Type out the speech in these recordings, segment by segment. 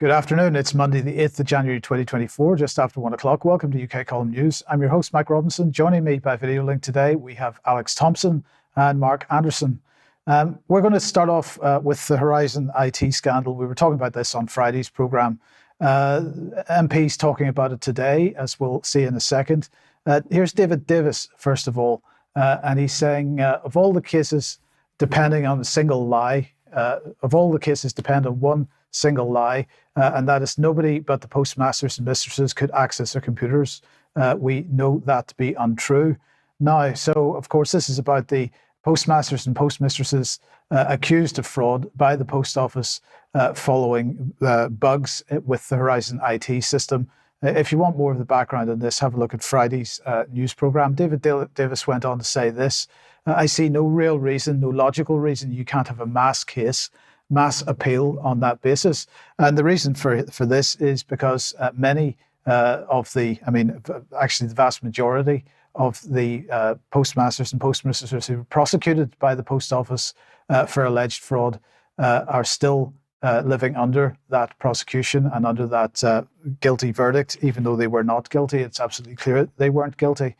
Good afternoon. It's Monday, the 8th of January 2024, just after 1 o'clock. Welcome to UK Column News. I'm your host, Mike Robinson. Joining me by video link today, we have Alex Thomson and Mark Anderson. We're going to start off with the Horizon IT scandal. We were talking about this on Friday's programme. MPs talking about it today, as we'll see in a second. Here's David Davis, first of all, and he's saying, of all the cases depending on a single lie, of all the cases depend on one single lie, and that is nobody but the postmasters and mistresses could access their computers. We know that to be untrue. Now, so of course, this is about the postmasters and postmistresses accused of fraud by the post office following bugs with the Horizon IT system. If you want more of the background on this, have a look at Friday's news programme. David Davis went on to say this: I see no real reason, no logical reason you can't have a mass case, mass appeal on that basis. And the reason for this is because many actually the vast majority of the postmasters and postmistresses who were prosecuted by the post office for alleged fraud are still living under that prosecution and under that guilty verdict, even though they were not guilty. It's absolutely clear they weren't guilty.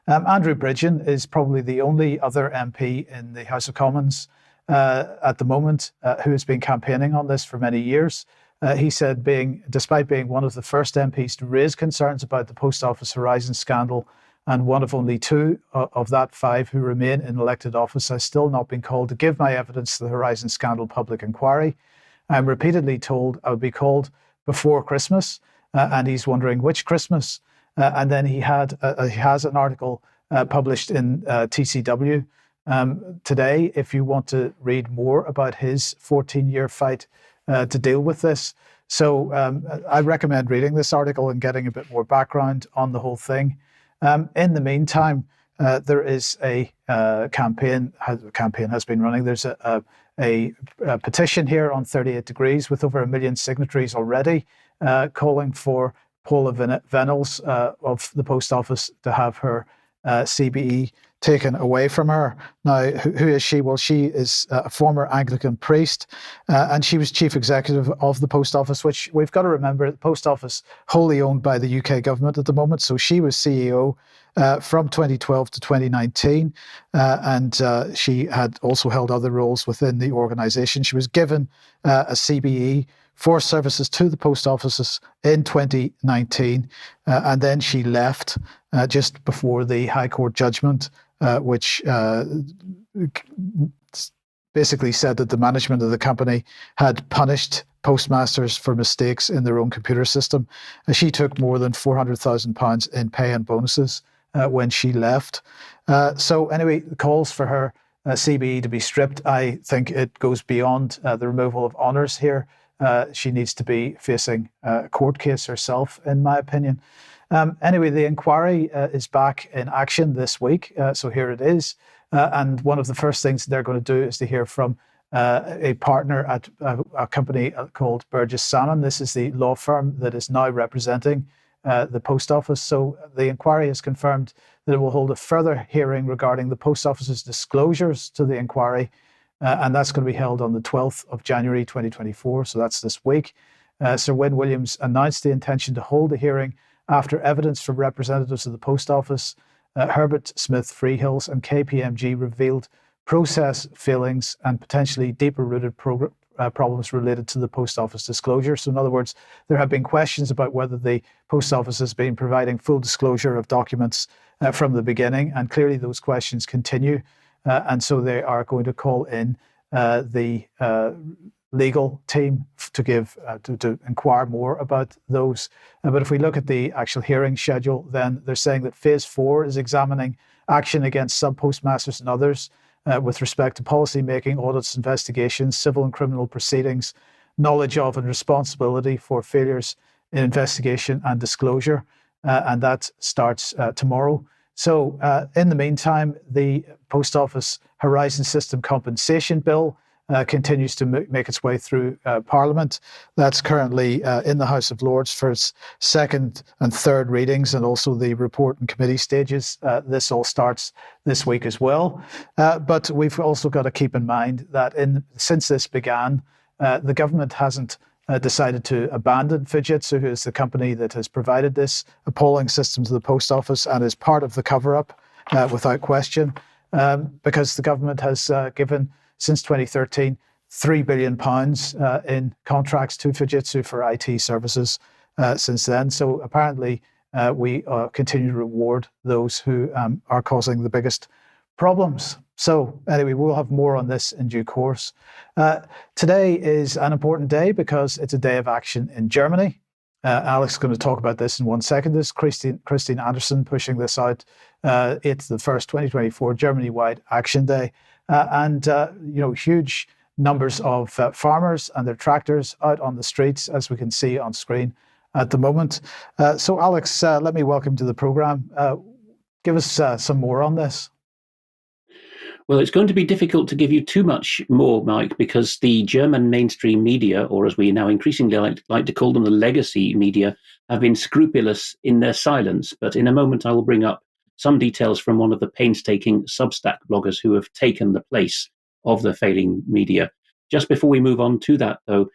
Andrew Bridgen is probably the only other MP in the House of Commons at the moment who has been campaigning on this for many years. He said, despite being one of the first MPs to raise concerns about the Post Office Horizon scandal and one of only two of that five who remain in elected office, I've still not been called to give my evidence to the Horizon scandal public inquiry. I'm repeatedly told I would be called before Christmas, and he's wondering which Christmas. And then he has an article published in TCW today, if you want to read more about his 14-year fight to deal with this. So I recommend reading this article and getting a bit more background on the whole thing. In the meantime, there is a campaign has been running. There's a petition here on 38 Degrees with over 1 million signatories already calling for Paula Venables of the Post Office to have her CBE taken away from her. Now, who is she? Well, she is a former Anglican priest, and she was chief executive of the Post Office, which we've got to remember, the Post Office wholly owned by the UK government at the moment. So she was CEO from 2012 to 2019, and she had also held other roles within the organisation. She was given a CBE for services to the post offices in 2019, and then she left just before the High Court judgment, which basically said that the management of the company had punished postmasters for mistakes in their own computer system. She took more than £400,000 in pay and bonuses when she left. So anyway, calls for her CBE to be stripped. I think it goes beyond the removal of honours here. She needs to be facing a court case herself, in my opinion. Anyway, the inquiry is back in action this week. So here it is. And one of the first things they're going to do is to hear from a partner at a company called Burgess Salmon. This is the law firm that is now representing the post office. So the inquiry has confirmed that it will hold a further hearing regarding the post office's disclosures to the inquiry. And that's going to be held on the 12th of January 2024. So that's this week. Sir Wyn Williams announced the intention to hold a hearing after evidence from representatives of the Post Office, Herbert Smith Freehills and KPMG revealed process failings and potentially deeper-rooted problems related to the Post Office disclosure. So in other words, there have been questions about whether the Post Office has been providing full disclosure of documents from the beginning, and clearly those questions continue. And so they are going to call in the legal team to give to inquire more about those. But if we look at the actual hearing schedule, then they're saying that Phase 4 is examining action against sub-postmasters and others with respect to policy making, audits, investigations, civil and criminal proceedings, knowledge of and responsibility for failures in investigation and disclosure. And that starts tomorrow. So in the meantime, the Post Office Horizon System Compensation Bill continues to make its way through Parliament. That's currently in the House of Lords for its second and third readings, and also the report and committee stages. This all starts this week as well. But we've also got to keep in mind that since this began, the government hasn't decided to abandon Fujitsu, who is the company that has provided this appalling system to the post office and is part of the cover-up without question, because the government has given, since 2013, £3 billion in contracts to Fujitsu for IT services since then. So apparently we continue to reward those who are causing the biggest problems. So anyway, we'll have more on this in due course. Today is an important day because it's a day of action in Germany. Alex is going to talk about this in 1 second. This is Christine Anderson pushing this out. It's the first 2024 Germany-wide Action Day. Huge numbers of farmers and their tractors out on the streets, as we can see on screen at the moment. So Alex, let me welcome to the program. Give us some more on this. Well, it's going to be difficult to give you too much more, Mike, because the German mainstream media, or as we now increasingly like to call them, the legacy media, have been scrupulous in their silence. But in a moment, I will bring up some details from one of the painstaking Substack bloggers who have taken the place of the failing media. Just before we move on to that, though,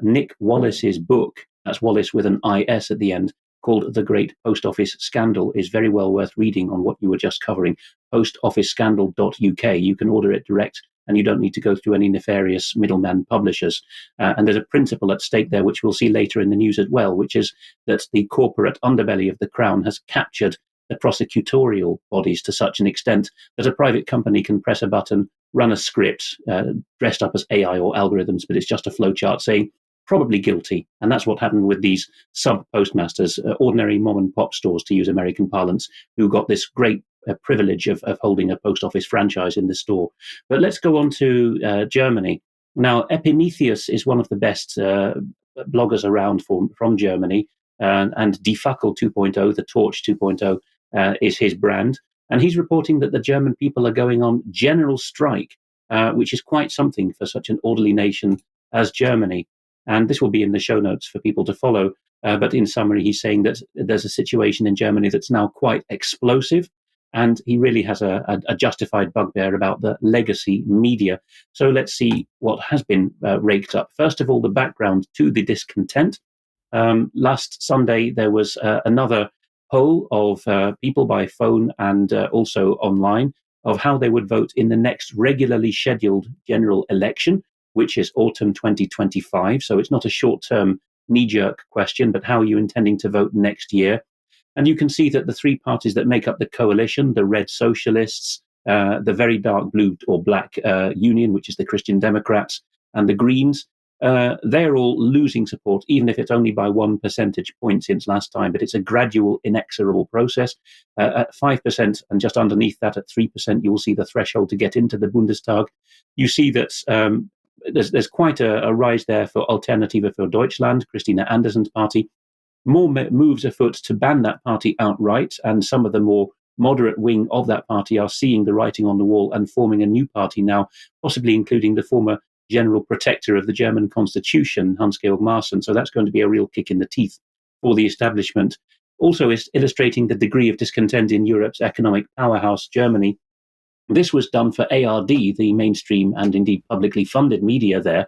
Nick Wallace's book, that's Wallace with an IS at the end, called The Great Post Office Scandal, is very well worth reading on what you were just covering. postofficescandal.uk. You can order it direct, and you don't need to go through any nefarious middleman publishers. And there's a principle at stake there, which we'll see later in the news as well, which is that the corporate underbelly of the Crown has captured the prosecutorial bodies to such an extent that a private company can press a button, run a script dressed up as AI or algorithms, but it's just a flowchart saying, probably guilty. And that's what happened with these sub-postmasters, ordinary mom-and-pop stores, to use American parlance, who got this great privilege of holding a post office franchise in the store. But let's go on to Germany. Now, Epimetheus is one of the best bloggers around from Germany, and Die Fackel 2.0, the Torch 2.0, is his brand. And he's reporting that the German people are going on general strike, which is quite something for such an orderly nation as Germany. And this will be in the show notes for people to follow. But in summary, he's saying that there's a situation in Germany that's now quite explosive. And he really has a justified bugbear about the legacy media. So let's see what has been raked up. First of all, the background to the discontent. Last Sunday, there was another poll of people by phone and also online of how they would vote in the next regularly scheduled general election, which is autumn 2025. So it's not a short-term knee-jerk question, but how are you intending to vote next year? And you can see that the three parties that make up the coalition, the Red Socialists, the very dark blue or black Union, which is the Christian Democrats, and the Greens, they're all losing support, even if it's only by 1 percentage point since last time. But it's a gradual, inexorable process. At 5% and just underneath that at 3%, you will see the threshold to get into the Bundestag. You see that there's quite a rise there for Alternative für Deutschland, Christina Andersen's party. More moves afoot to ban that party outright, and some of the more moderate wing of that party are seeing the writing on the wall and forming a new party now, possibly including the former general protector of the German constitution, Hans-Georg Maaßen. So that's going to be a real kick in the teeth for the establishment. Also is illustrating the degree of discontent in Europe's economic powerhouse, Germany. This was done for ARD, the mainstream and indeed publicly funded media there,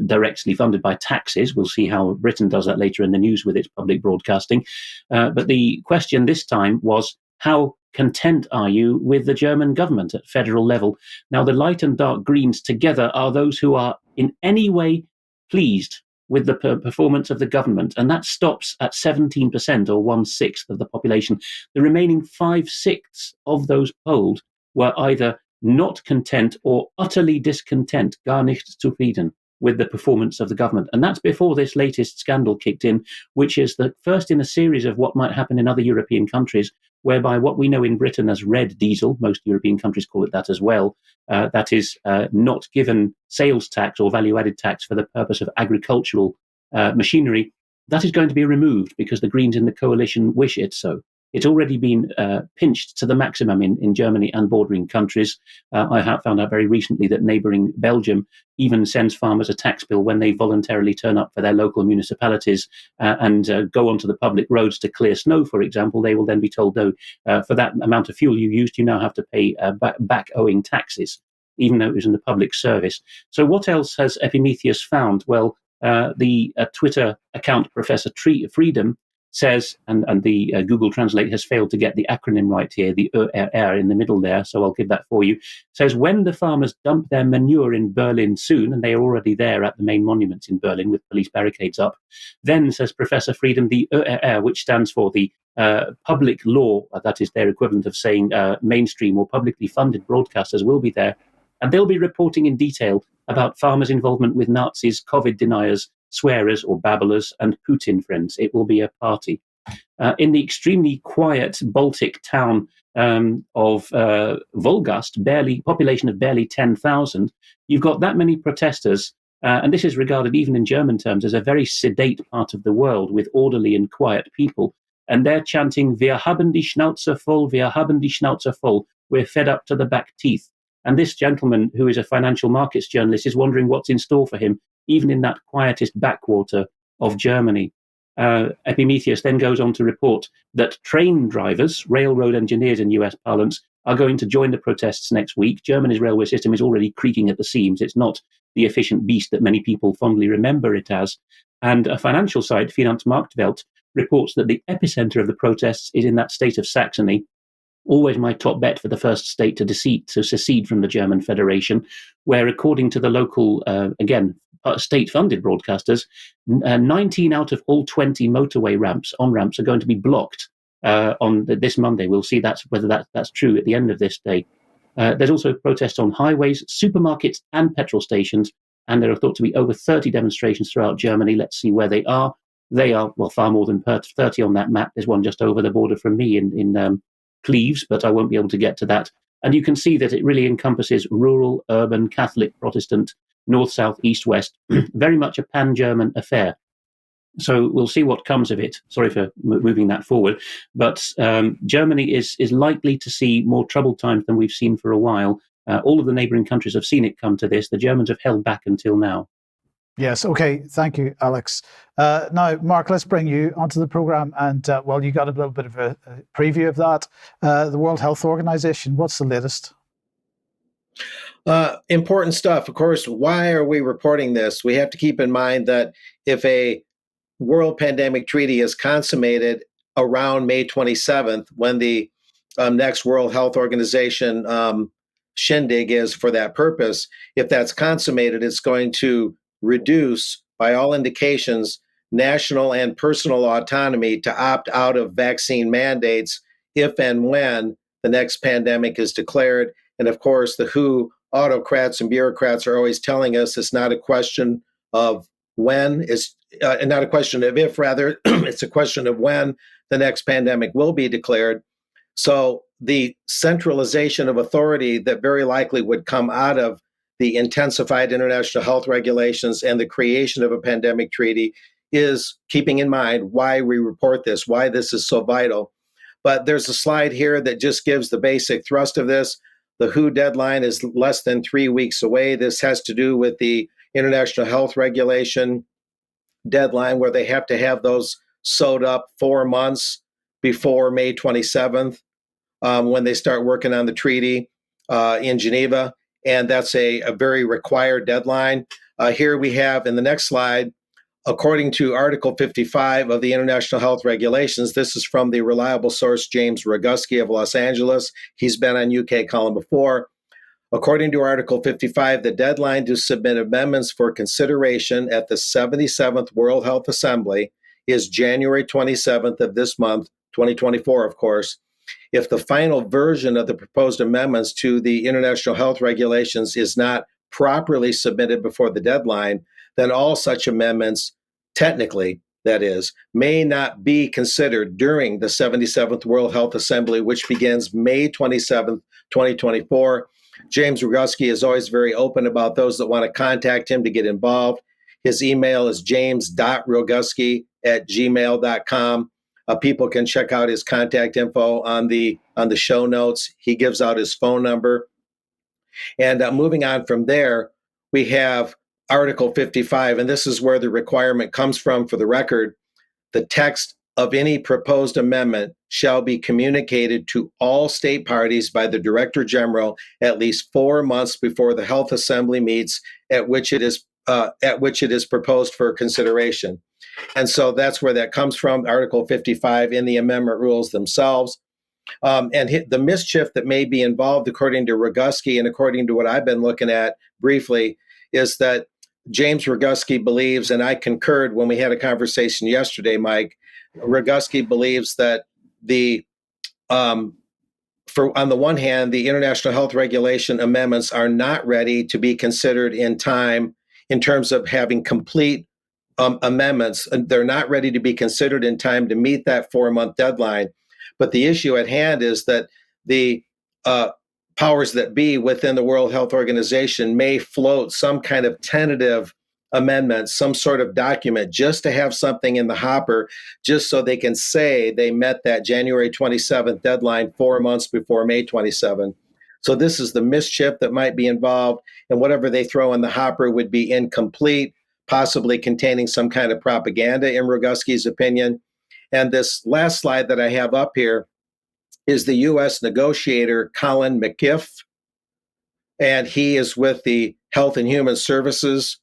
directly funded by taxes. We'll see how Britain does that later in the news with its public broadcasting. But the question this time was, how content are you with the German government at federal level? Now, the light and dark greens together are those who are in any way pleased with the performance of the government, and that stops at 17% or 1/6 of the population. The remaining 5/6 of those polled were either not content or utterly discontent, gar nicht zufrieden, with the performance of the government. And that's before this latest scandal kicked in, which is the first in a series of what might happen in other European countries, whereby what we know in Britain as red diesel, most European countries call it that as well, that is not given sales tax or value-added tax for the purpose of agricultural machinery, that is going to be removed because the Greens in the coalition wish it so. It's already been pinched to the maximum in Germany and bordering countries. I have found out very recently that neighbouring Belgium even sends farmers a tax bill when they voluntarily turn up for their local municipalities and go onto the public roads to clear snow, for example. They will then be told, no, for that amount of fuel you used, you now have to pay back owing taxes, even though it was in the public service. So what else has Epimetheus found? Well, The Twitter account, Professor Freedom, says, and the Google Translate has failed to get the acronym right here, the ER in the middle there, so I'll give that for you, says when the farmers dump their manure in Berlin soon, and they are already there at the main monuments in Berlin with police barricades up, then, says Professor Freedom, the ER, which stands for the public law, that is their equivalent of saying mainstream or publicly funded broadcasters, will be there, and they'll be reporting in detail about farmers' involvement with Nazis, COVID deniers, swearers or babblers, and Putin friends. It will be a party. In the extremely quiet Baltic town of Volgast, population of barely 10,000, you've got that many protesters, and this is regarded even in German terms as a very sedate part of the world with orderly and quiet people. And they're chanting, "Wir haben die Schnauze voll, wir haben die Schnauze voll." We're fed up to the back teeth. And this gentleman, who is a financial markets journalist, is wondering what's in store for him, even in that quietest backwater of Germany. Epimetheus then goes on to report that train drivers, railroad engineers in US parlance, are going to join the protests next week. Germany's railway system is already creaking at the seams. It's not the efficient beast that many people fondly remember it as. And a financial site, Finanzmarktwelt, reports that the epicenter of the protests is in that state of Saxony, always my top bet for the first state to secede from the German Federation, where, according to the local, state-funded broadcasters, 19 out of all 20 motorway on-ramps are going to be blocked on this Monday. We'll see whether that's true at the end of this day. There's also protests on highways, supermarkets, and petrol stations, and there are thought to be over 30 demonstrations throughout Germany. Let's see where they are. They are, well, far more than 30 on that map. There's one just over the border from me in Cleves, but I won't be able to get to that. And you can see that it really encompasses rural, urban, Catholic, Protestant, north, south, east, west, very much a pan-German affair. So we'll see what comes of it. Sorry for moving that forward. But Germany is likely to see more troubled times than we've seen for a while. All of the neighbouring countries have seen it come to this. The Germans have held back until now. Yes. Okay. Thank you, Alex. Now, Mark, let's bring you onto the program. And, you got a little bit of a preview of that. The World Health Organization, what's the latest? Important stuff. Of course, why are we reporting this? We have to keep in mind that if a World Pandemic Treaty is consummated around May 27th, when the next World Health Organization shindig is for that purpose, if that's consummated, it's going to reduce, by all indications, national and personal autonomy to opt out of vaccine mandates if and when the next pandemic is declared. And of course, the WHO autocrats and bureaucrats are always telling us it's not a question of when, it's not a question of if, rather, it's a question of when the next pandemic will be declared. So the centralization of authority that very likely would come out of the intensified international health regulations and the creation of a pandemic treaty is keeping in mind why we report this, why this is so vital. But there's a slide here that just gives the basic thrust of this. The WHO deadline is less than 3 weeks away. This has to do with the international health regulation deadline, where they have to have those sewed up 4 months before May 27th, when they start working on the treaty in Geneva. And that's a very required deadline. Here we have in the next slide, according to Article 55 of the International Health Regulations, this is from the reliable source James Roguski of Los Angeles. He's been on UK Column before. According to Article 55, the deadline to submit amendments for consideration at the 77th World Health Assembly is January 27th of this month, 2024, of course. If the final version of the proposed amendments to the International Health Regulations is not properly submitted before the deadline, then all such amendments, technically, that is, may not be considered during the 77th World Health Assembly, which begins May 27th, 2024. James Roguski is always very open about those that want to contact him to get involved. His email is james.roguski@gmail.com. People can check out his contact info on the show notes. He gives out his phone number. And moving on from there, we have Article 55, and this is where the requirement comes from for the record. The text of any proposed amendment shall be communicated to all state parties by the Director General at least 4 months before the Health Assembly meets, at which it is at which it is proposed for consideration. And so that's where that comes from, Article 55 in the amendment rules themselves. The mischief that may be involved, according to Roguski and according to what I've been looking at briefly, is that James Roguski believes, and I concurred when we had a conversation yesterday, Mike, Roguski believes that on the one hand, the international health regulation amendments are not ready to be considered in time in terms of having complete amendments. They're not ready to be considered in time to meet that 4-month deadline. But the issue at hand is that the powers that be within the World Health Organization may float some kind of tentative amendment, some sort of document, just to have something in the hopper, just so they can say they met that January 27th deadline 4 months before May 27th. So this is the mischief that might be involved, and whatever they throw in the hopper would be incomplete, possibly containing some kind of propaganda, in Roguski's opinion. And this last slide that I have up here is the U.S. negotiator, Colin McIff, and he is with the Health and Human Services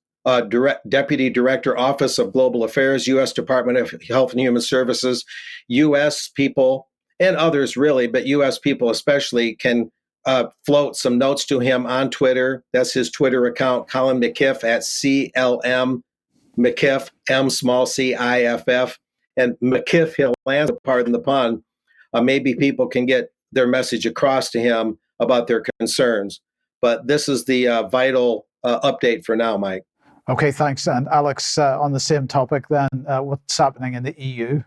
Deputy Director, Office of Global Affairs, U.S. Department of Health and Human Services. U.S. people, and others really, but U.S. people especially, can float some notes to him on Twitter. That's his Twitter account, Colin McIff, at CLM McIff, M-C-I-F-F. And McIff, he'll answer, pardon the pun. Maybe people can get their message across to him about their concerns. But this is the vital update for now, Mike. Okay, thanks. And Alex, on the same topic then, what's happening in the EU?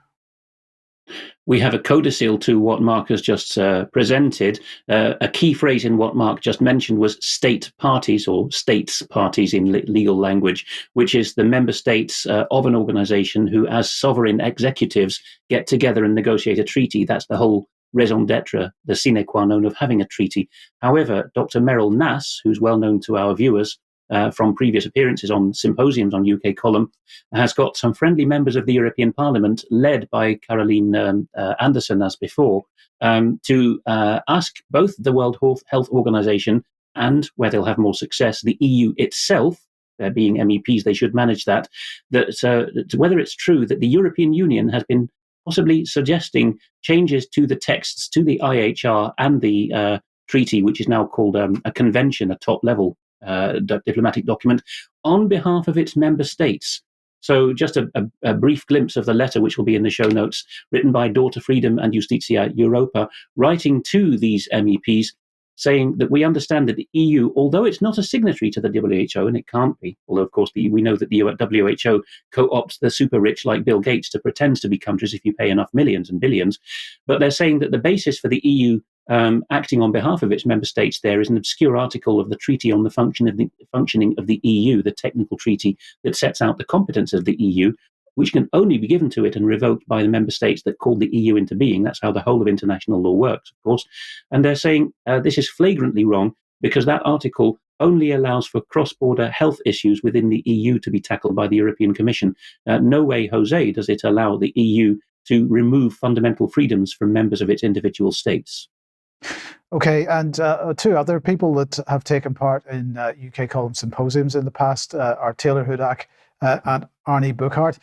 We have a codicil to what Mark has just presented. A key phrase in what Mark just mentioned was state parties, or states parties in legal language, which is the member states of an organization who, as sovereign executives, get together and negotiate a treaty. That's the whole raison d'etre, the sine qua non of having a treaty. However, Dr. Meryl Nass, who's well known to our viewers, from previous appearances on symposiums on UK Column, has got some friendly members of the European Parliament, led by Caroline Anderson as before, to ask both the World Health Organization and, where they'll have more success, the EU itself, being MEPs, they should manage that, whether it's true that the European Union has been possibly suggesting changes to the texts, to the IHR and the treaty, which is now called a convention, a top-level diplomatic document, on behalf of its member states. So just a brief glimpse of the letter, which will be in the show notes, written by Daughter Freedom and Justitia Europa, writing to these MEPs, saying that we understand that the EU, although it's not a signatory to the WHO, and it can't be, although of course we know that the WHO co-opts the super rich like Bill Gates to pretend to be countries if you pay enough millions and billions, but they're saying that the basis for the EU acting on behalf of its member states there is an obscure article of the Treaty on the Functioning of the EU, the technical treaty that sets out the competence of the EU, which can only be given to it and revoked by the member states that called the EU into being. That's how the whole of international law works, of course. And they're saying this is flagrantly wrong because that article only allows for cross-border health issues within the EU to be tackled by the European Commission. No way, Jose, does it allow the EU to remove fundamental freedoms from members of its individual states. Okay, and two other people that have taken part in UK Column symposiums in the past are Taylor Hudak and Arnie Buchart.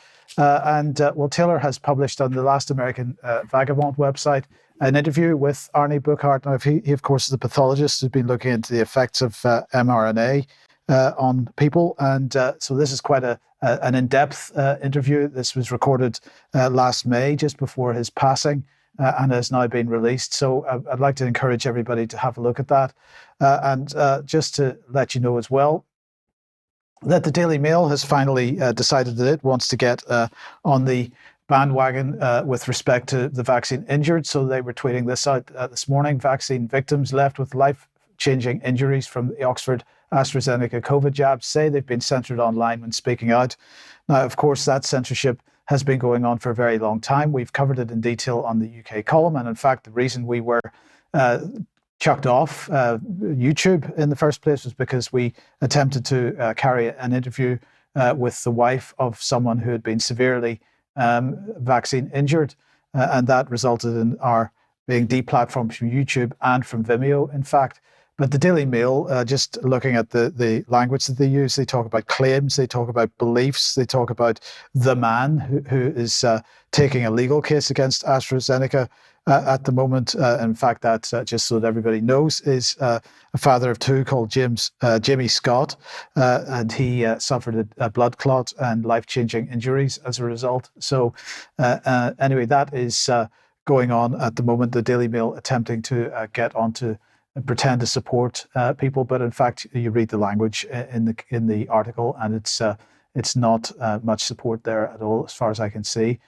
Taylor has published on the Last American Vagabond website an interview with Arnie Buchart. Now, he of course, is a pathologist who's been looking into the effects of mRNA on people. And so this is quite an in-depth interview. This was recorded last May, just before his passing. And has now been released. So I'd like to encourage everybody to have a look at that. And just to let you know as well, that the Daily Mail has finally decided that it wants to get on the bandwagon with respect to the vaccine injured. So they were tweeting this out this morning. Vaccine victims left with life-changing injuries from the Oxford AstraZeneca COVID jabs say they've been censored online when speaking out. Now, of course, that censorship has been going on for a very long time. We've covered it in detail on the UK Column. And in fact, the reason we were chucked off YouTube in the first place was because we attempted to carry an interview with the wife of someone who had been severely vaccine injured. And that resulted in our being deplatformed from YouTube and from Vimeo, in fact. But the Daily Mail, just looking at the language that they use, they talk about claims, they talk about beliefs, they talk about the man who is taking a legal case against AstraZeneca at the moment. In fact, that, just so that everybody knows, is a father of two called Jimmy Scott, and he suffered a blood clot and life-changing injuries as a result. So anyway, that is going on at the moment. The Daily Mail attempting to get onto pretend to support people, but in fact, you read the language in the article, and it's not much support there at all, as far as I can see.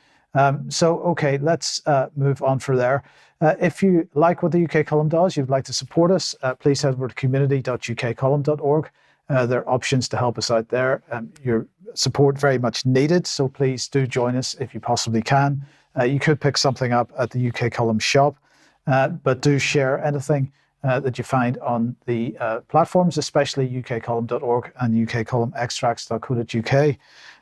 So, okay, let's move on from there. If you like what the UK Column does, you'd like to support us, please head over to community.ukcolumn.org. There are options to help us out there. Your support very much needed, so please do join us if you possibly can. You could pick something up at the UK Column shop, but do share anything that you find on the platforms, especially ukcolumn.org and ukcolumnextracts.co.uk.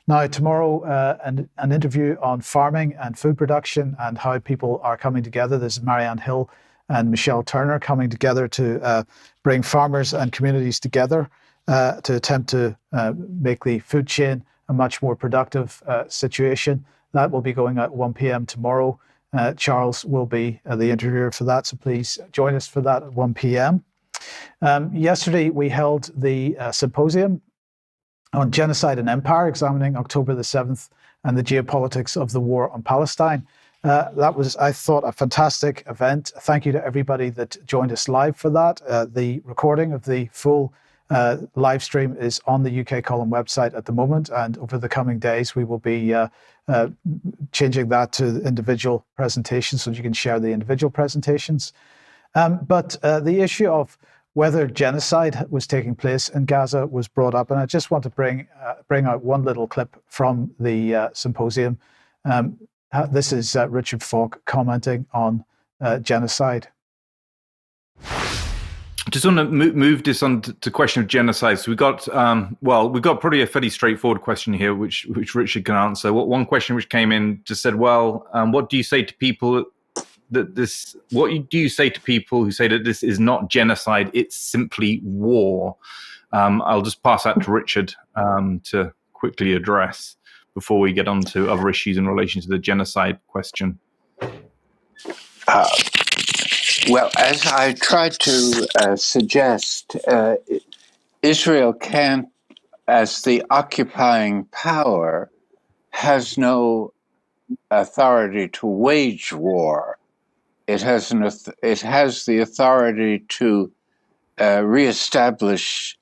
Now, tomorrow, an interview on farming and food production and how people are coming together. There's Marianne Hill and Michelle Turner coming together to bring farmers and communities together to attempt to make the food chain a much more productive situation. That will be going at 1 p.m. tomorrow. Charles will be the interviewer for that, so please join us for that at 1 p.m. Yesterday, we held the symposium on Genocide and Empire, examining October the 7th and the geopolitics of the war on Palestine. That was, I thought, a fantastic event. Thank you to everybody that joined us live for that. The recording of the full live stream is on the UK Column website at the moment, and over the coming days we will be changing that to individual presentations so you can share the individual presentations. But the issue of whether genocide was taking place in Gaza was brought up, and I just want to bring out one little clip from the symposium. This is Richard Falk commenting on genocide. Just want to move this on to the question of genocide. So we've got probably a fairly straightforward question here, which Richard can answer. One question which came in just said, what do you say to people do you say to people who say that this is not genocide, it's simply war? I'll just pass that to Richard to quickly address before we get on to other issues in relation to the genocide question. Well, as I tried to suggest, Israel can't, as the occupying power, has no authority to wage war. It has the authority to reestablish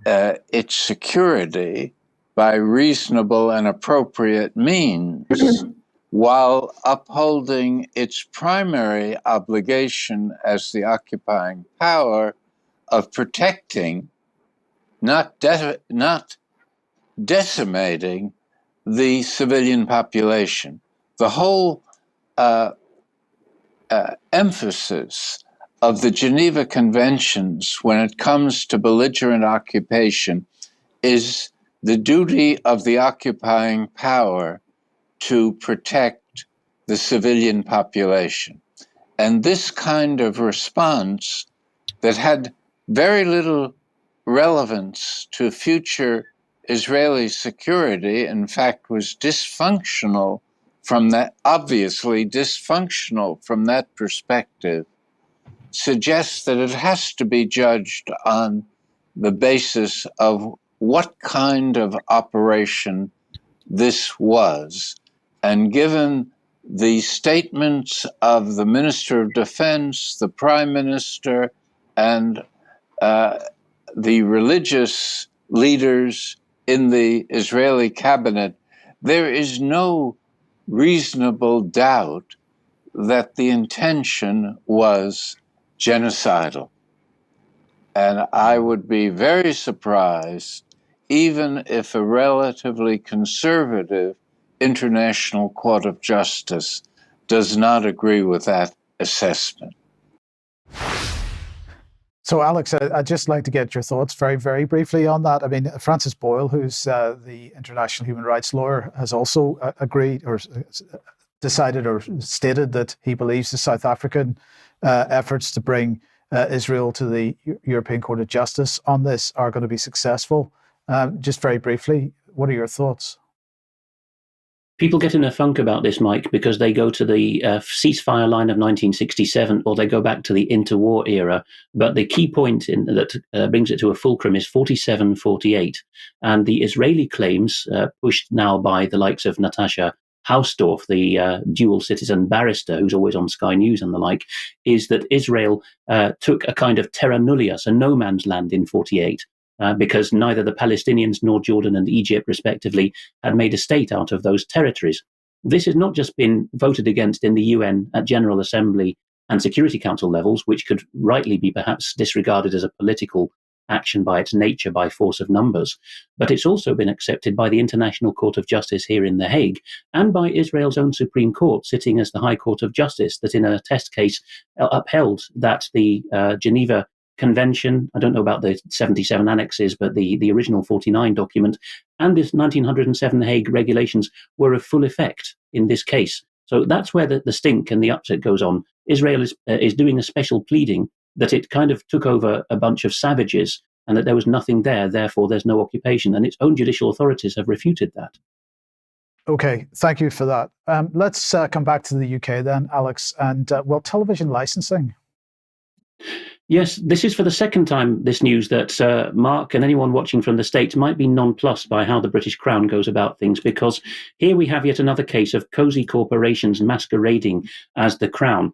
its security by reasonable and appropriate means, while upholding its primary obligation as the occupying power of protecting, not decimating, the civilian population. The whole emphasis of the Geneva Conventions when it comes to belligerent occupation is the duty of the occupying power to protect the civilian population. And this kind of response that had very little relevance to future Israeli security, in fact, was dysfunctional from that, obviously dysfunctional from that perspective, suggests that it has to be judged on the basis of what kind of operation this was. And given the statements of the Minister of Defense, the Prime Minister, and the religious leaders in the Israeli cabinet, there is no reasonable doubt that the intention was genocidal. And I would be very surprised, even if a relatively conservative International Court of Justice does not agree with that assessment. So, Alex, I'd just like to get your thoughts very, very briefly on that. I mean, Francis Boyle, who's the international human rights lawyer, has also agreed or decided or stated that he believes the South African efforts to bring Israel to the European Court of Justice on this are going to be successful. Just very briefly, what are your thoughts? People get in a funk about this, Mike, because they go to the ceasefire line of 1967, or they go back to the interwar era. But the key point that brings it to a fulcrum is 47-48. And the Israeli claims, pushed now by the likes of Natasha Hausdorff, the dual citizen barrister who's always on Sky News and the like, is that Israel took a kind of terra nullius, a no man's land in 48. Because neither the Palestinians nor Jordan and Egypt, respectively, had made a state out of those territories. This has not just been voted against in the UN at General Assembly and Security Council levels, which could rightly be perhaps disregarded as a political action by its nature, by force of numbers, but it's also been accepted by the International Court of Justice here in The Hague and by Israel's own Supreme Court, sitting as the High Court of Justice, that in a test case upheld that the Geneva Convention, I don't know about the 77 annexes, but the original 49 document and this 1907 Hague regulations were of full effect in this case. So that's where the stink and the upset goes on. Israel is doing a special pleading that it kind of took over a bunch of savages and that there was nothing there, therefore there's no occupation. And its own judicial authorities have refuted that. Okay, thank you for that. Let's come back to the UK then, Alex, and television licensing. Yes, this is for the second time, this news, that Mark and anyone watching from the States might be nonplussed by how the British Crown goes about things, because here we have yet another case of cosy corporations masquerading as the Crown.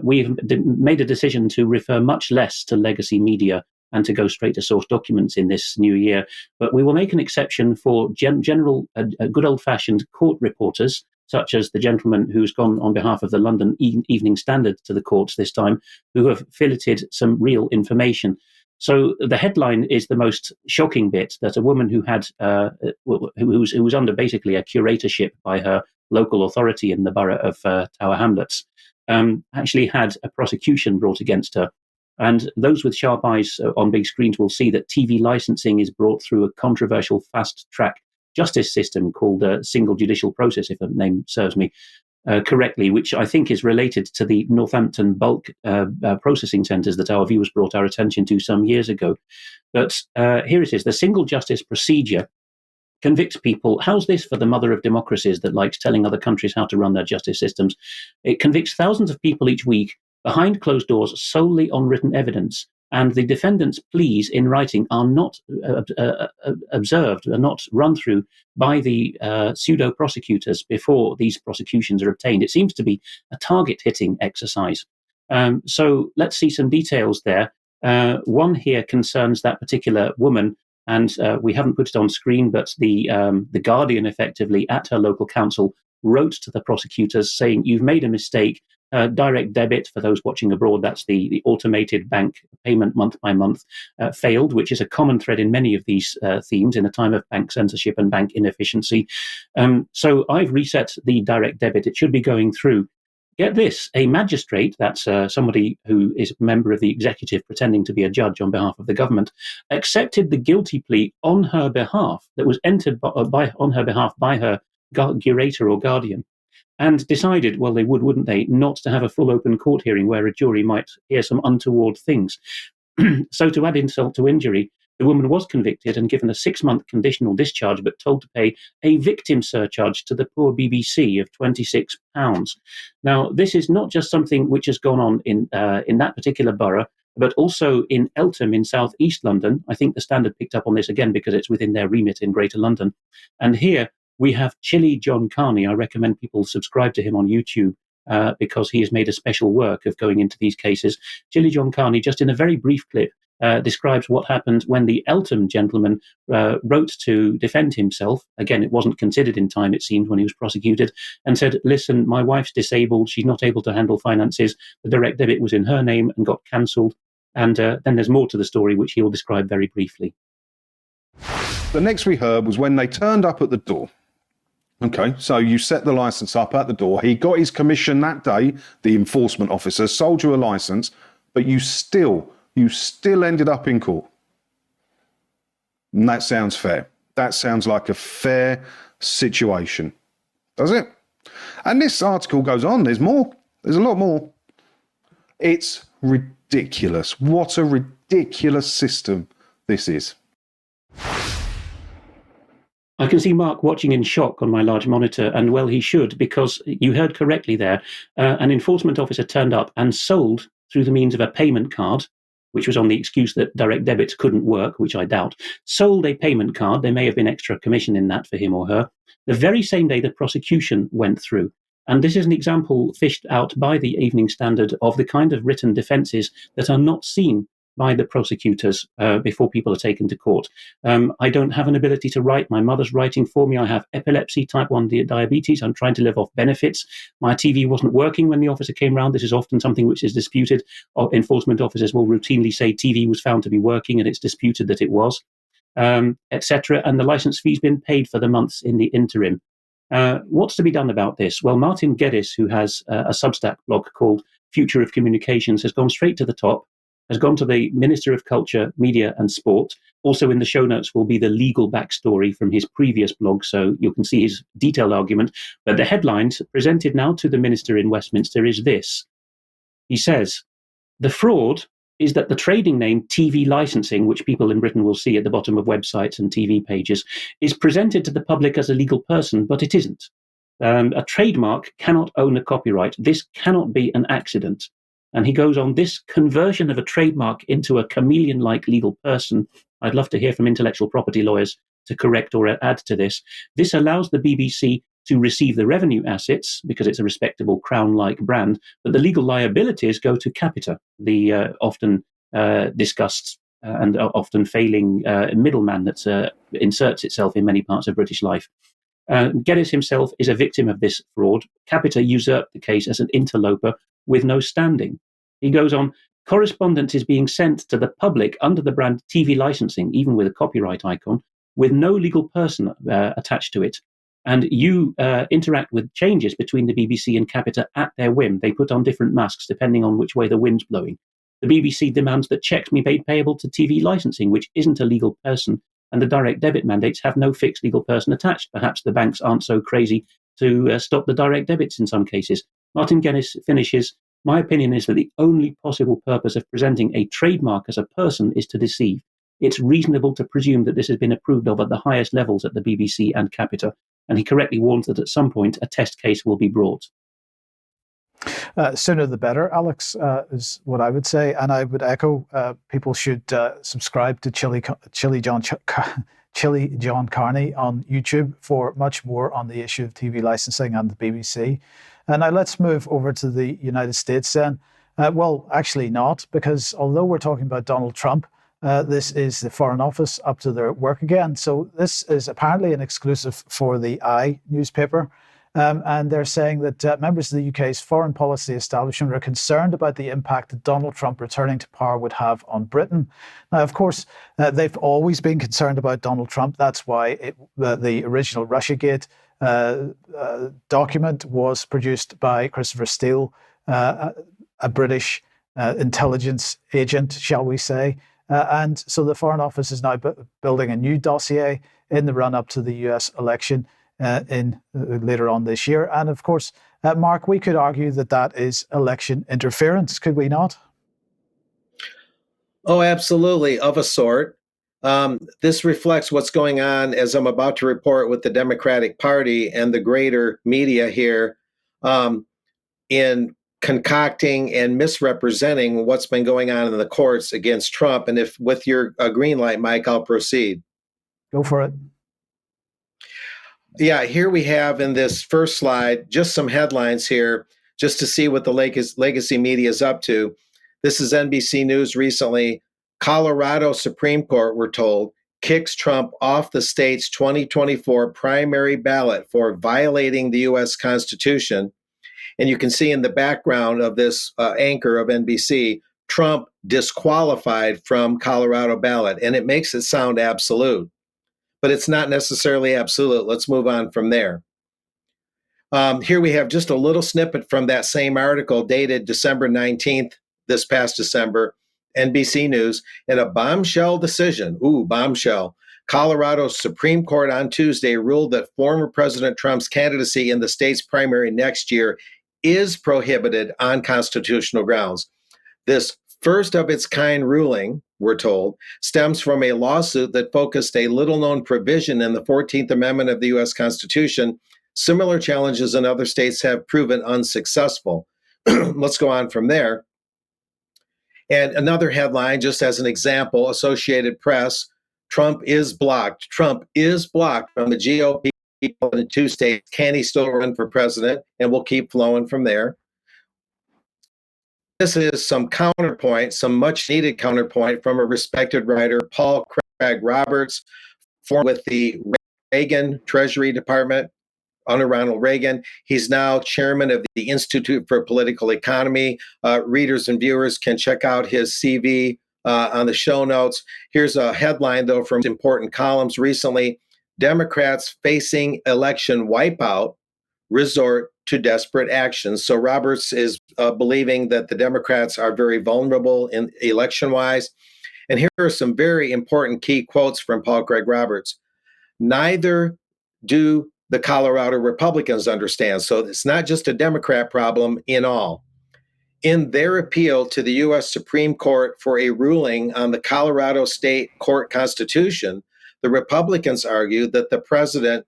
We've made a decision to refer much less to legacy media and to go straight to source documents in this new year, but we will make an exception for general, good old-fashioned court reporters, such as the gentleman who's gone on behalf of the London Evening Standard to the courts this time, who have filleted some real information. So the headline is the most shocking bit, that a woman who had who was under basically a curatorship by her local authority in the borough of Tower Hamlets actually had a prosecution brought against her. And those with sharp eyes on big screens will see that TV licensing is brought through a controversial fast-track justice system called single judicial process, if the name serves me correctly, which I think is related to the Northampton bulk processing centres that our viewers brought our attention to some years ago. But here it is, the single justice procedure convicts people. How's this for the mother of democracies that likes telling other countries how to run their justice systems? It convicts thousands of people each week behind closed doors solely on written evidence. And the defendant's pleas in writing are not observed, are not run through by the pseudo-prosecutors before these prosecutions are obtained. It seems to be a target-hitting exercise. So let's see some details there. One here concerns that particular woman, and we haven't put it on screen, but the Guardian effectively at her local council wrote to the prosecutors saying, "You've made a mistake. Direct debit, for those watching abroad, that's the automated bank payment month by month, failed," which is a common thread in many of these themes in a time of bank censorship and bank inefficiency. So I've reset the direct debit. It should be going through. Get this, a magistrate, that's somebody who is a member of the executive pretending to be a judge on behalf of the government, accepted the guilty plea on her behalf that was entered on her behalf by her curator or guardian, and decided, well, they would, wouldn't they, not to have a full open court hearing where a jury might hear some untoward things. So to add insult to injury, the woman was convicted and given a 6-month conditional discharge, but told to pay a victim surcharge to the poor BBC of £26. Now, this is not just something which has gone on in that particular borough, but also in Eltham in South East London. I think the Standard picked up on this again because it's within their remit in Greater London. And here we have Chilly John Carney. I recommend people subscribe to him on YouTube because he has made a special work of going into these cases. Chilly John Carney, just in a very brief clip, describes what happened when the Eltham gentleman wrote to defend himself. Again, it wasn't considered in time, it seemed, when he was prosecuted, and said, "Listen, my wife's disabled. She's not able to handle finances. The direct debit was in her name and got cancelled." And then there's more to the story, which he'll describe very briefly. The next reherb was when they turned up at the door. Okay, so you set the license up at the door. He got his commission that day, the enforcement officer, sold you a license, but you still ended up in court. And that sounds fair. That sounds like a fair situation, does it? And this article goes on. There's more. There's a lot more. It's ridiculous. What a ridiculous system this is. I can see Mark watching in shock on my large monitor, and well, he should, because you heard correctly there. An enforcement officer turned up and sold, through the means of a payment card, which was on the excuse that direct debits couldn't work, which I doubt, sold a payment card. There may have been extra commission in that for him or her, the very same day the prosecution went through. And this is an example fished out by the Evening Standard of the kind of written defences that are not seen by the prosecutors before people are taken to court. I don't have an ability to write. My mother's writing for me. I have epilepsy, type 1 diabetes. I'm trying to live off benefits. My TV wasn't working when the officer came round. This is often something which is disputed. Enforcement officers will routinely say TV was found to be working and it's disputed that it was, etc. And the license fee's been paid for the months in the interim. What's to be done about this? Well, Martin Geddes, who has a Substack blog called Future of Communications, has gone straight to the top, has gone to the Minister of Culture, Media and Sport. Also in the show notes will be the legal backstory from his previous blog, so you can see his detailed argument. But the headlines presented now to the Minister in Westminster is this. He says, the fraud is that the trading name TV licensing, which people in Britain will see at the bottom of websites and TV pages, is presented to the public as a legal person, but it isn't. A trademark cannot own a copyright. This cannot be an accident. And he goes on, this conversion of a trademark into a chameleon-like legal person, I'd love to hear from intellectual property lawyers to correct or add to this. This allows the BBC to receive the revenue assets, because it's a respectable Crown-like brand, but the legal liabilities go to Capita, the often discussed and often failing middleman that inserts itself in many parts of British life. Geddes himself is a victim of this fraud. Capita usurped the case as an interloper with no standing. He goes on, correspondence is being sent to the public under the brand TV licensing, even with a copyright icon, with no legal person attached to it. And you interact with changes between the BBC and Capita at their whim. They put on different masks depending on which way the wind's blowing. The BBC demands that checks be made payable to TV licensing, which isn't a legal person, and the direct debit mandates have no fixed legal person attached. Perhaps the banks aren't so crazy to stop the direct debits in some cases. Martin Geddes finishes, my opinion is that the only possible purpose of presenting a trademark as a person is to deceive. It's reasonable to presume that this has been approved of at the highest levels at the BBC and Capita. And he correctly warns that at some point a test case will be brought. Sooner the better, Alex, is what I would say. And I would echo, people should subscribe to Chili John Carney on YouTube for much more on the issue of TV licensing and the BBC. And now let's move over to the United States then. Well, actually not, because although we're talking about Donald Trump, this is the Foreign Office up to their work again. So this is apparently an exclusive for the I newspaper. And they're saying that members of the UK's foreign policy establishment are concerned about the impact that Donald Trump returning to power would have on Britain. Now, of course, they've always been concerned about Donald Trump. That's why the original Russiagate document was produced by Christopher Steele, a British intelligence agent, shall we say. And so the Foreign Office is now building a new dossier in the run-up to the US election later on this year. And of course, Mark, we could argue that that is election interference, could we not? Oh, absolutely, of a sort. This reflects what's going on, as I'm about to report, with the Democratic Party and the greater media here in concocting and misrepresenting what's been going on in the courts against Trump. And if with your green light, Mike, I'll proceed. Go for it. Yeah, here we have in this first slide, just some headlines here, just to see what the legacy media is up to. This is NBC News recently. Colorado Supreme Court, we're told, kicks Trump off the state's 2024 primary ballot for violating the U.S. Constitution. And you can see in the background of this anchor of NBC, Trump disqualified from Colorado ballot. And it makes it sound absolute, but it's not necessarily absolute. Let's move on from there. Here we have just a little snippet from that same article dated December 19th, this past December, NBC News, in a bombshell decision. Bombshell. Colorado's Supreme Court on Tuesday ruled that former President Trump's candidacy in the state's primary next year is prohibited on constitutional grounds. This first of its kind ruling, we're told, stems from a lawsuit that focused a little known provision in the 14th Amendment of the U.S. Constitution. Similar challenges in other states have proven unsuccessful. Let's go on from there. And another headline, just as an example, Associated Press, Trump is blocked. Trump is blocked from the GOP in 2 states. Can he still run for president? And we'll keep flowing from there. This is some counterpoint, some much needed counterpoint from a respected writer, Paul Craig Roberts, former with the Reagan Treasury Department under Ronald Reagan. He's now chairman of the Institute for Political Economy. Readers and viewers can check out his CV on the show notes. Here's a headline, though, from important columns recently. Democrats facing election wipeout resort to desperate actions. So Roberts is believing that the Democrats are very vulnerable in election-wise. And here are some very important key quotes from Paul Craig Roberts. Neither do the Colorado Republicans understand. So it's not just a Democrat problem in all. In their appeal to the U.S. Supreme Court for a ruling on the Colorado State Court Constitution, the Republicans argue that the president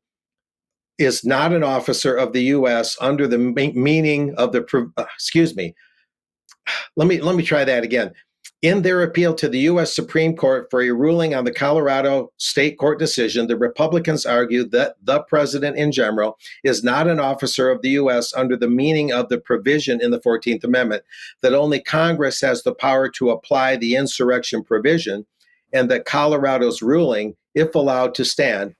is not an officer of the U.S. under the meaning of the, Let me try that again. In their appeal to the U.S. Supreme Court for a ruling on the Colorado State Court decision, the Republicans argue that the president in general is not an officer of the U.S. under the meaning of the provision in the 14th Amendment, that only Congress has the power to apply the insurrection provision, and that Colorado's ruling, if allowed to stand,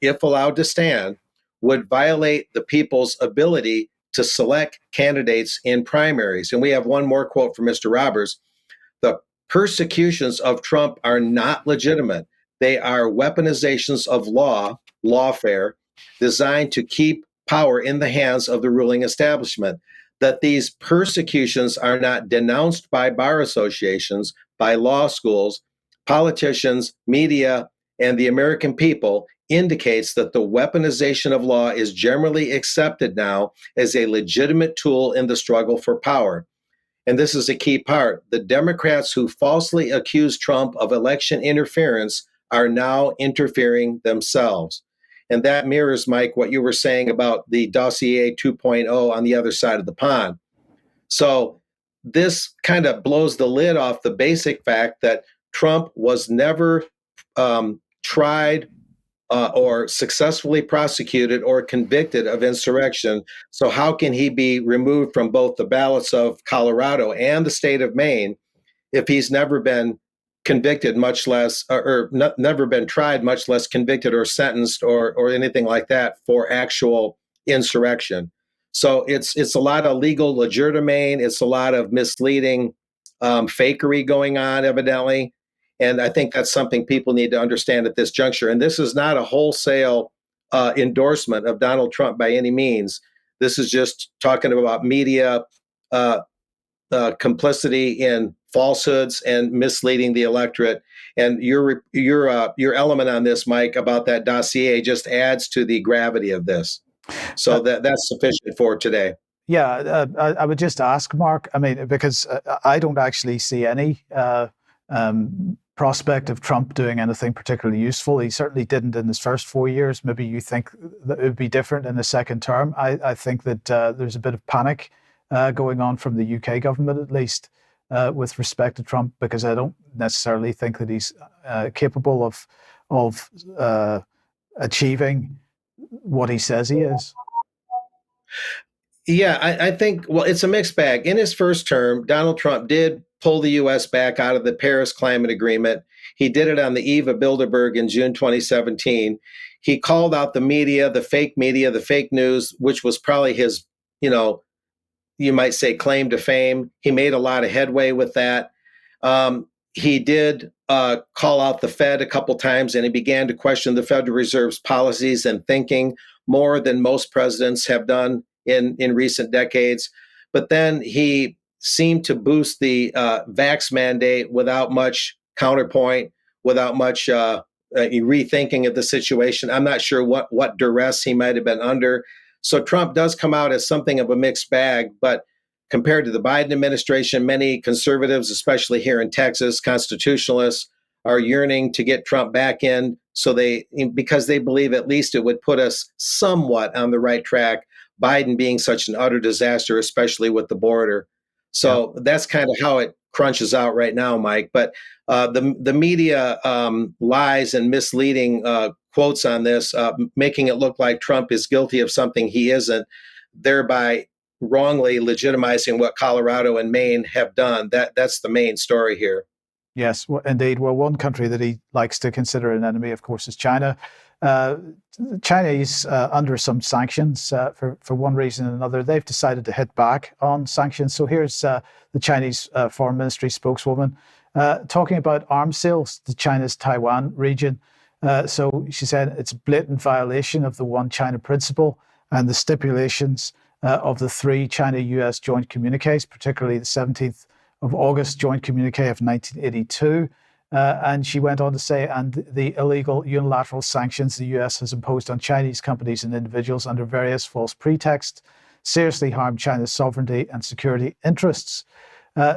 would violate the people's ability to select candidates in primaries. And we have one more quote from Mr. Roberts. The persecutions of Trump are not legitimate. They are weaponizations of lawfare, designed to keep power in the hands of the ruling establishment. That these persecutions are not denounced by bar associations, by law schools, politicians, media, and the American people indicates that the weaponization of law is generally accepted now as a legitimate tool in the struggle for power. And this is a key part. The Democrats who falsely accused Trump of election interference are now interfering themselves. And that mirrors, Mike, what you were saying about the dossier 2.0 on the other side of the pond. So this kind of blows the lid off the basic fact that Trump was never tried or successfully prosecuted or convicted of insurrection. So how can he be removed from both the ballots of Colorado and the state of Maine if he's never been convicted, much less, never been tried, much less convicted or sentenced or anything like that for actual insurrection? So it's a lot of legal legerdemain. It's a lot of misleading fakery going on, evidently. And I think that's something people need to understand at this juncture. And this is not a wholesale endorsement of Donald Trump by any means. This is just talking about media complicity in falsehoods and misleading the electorate. And your element on this, Mike, about that dossier just adds to the gravity of this. So that's sufficient for today. Yeah, I would just ask, Mark, I mean, because I don't actually see any prospect of Trump doing anything particularly useful. He certainly didn't in his first 4 years. Maybe you think that it would be different in the second term. I think that there's a bit of panic going on from the UK government, at least, with respect to Trump, because I don't necessarily think that he's capable of achieving what he says he is. Yeah, I think, well, it's a mixed bag. In his first term, Donald Trump did pull the U.S. back out of the Paris Climate Agreement. He did it on the eve of Bilderberg in June 2017. He called out the media, the fake news, which was probably his, you might say, claim to fame. He made a lot of headway with that. He did call out the Fed a couple times, and he began to question the Federal Reserve's policies and thinking more than most presidents have done in recent decades. But then he seemed to boost the vax mandate without much counterpoint, without much rethinking of the situation. I'm not sure what duress he might have been under. So Trump does come out as something of a mixed bag, but compared to the Biden administration, many conservatives, especially here in Texas, constitutionalists, are yearning to get Trump back in, because they believe at least it would put us somewhat on the right track, Biden being such an utter disaster, especially with the border. So that's kind of how it crunches out right now, Mike. But the media lies and misleading quotes on this, making it look like Trump is guilty of something he isn't, thereby wrongly legitimizing what Colorado and Maine have done. That's the main story here. Yes, well, indeed. Well, one country that he likes to consider an enemy, of course, is China. China is under some sanctions for one reason or another. They've decided to hit back on sanctions. So here's the Chinese Foreign Ministry spokeswoman talking about arms sales to China's Taiwan region. So she said it's a blatant violation of the One China principle and the stipulations of the 3 China-US joint communiques, particularly the 17th of August joint communique of 1982. And she went on to say, and the illegal unilateral sanctions the US has imposed on Chinese companies and individuals under various false pretexts seriously harm China's sovereignty and security interests.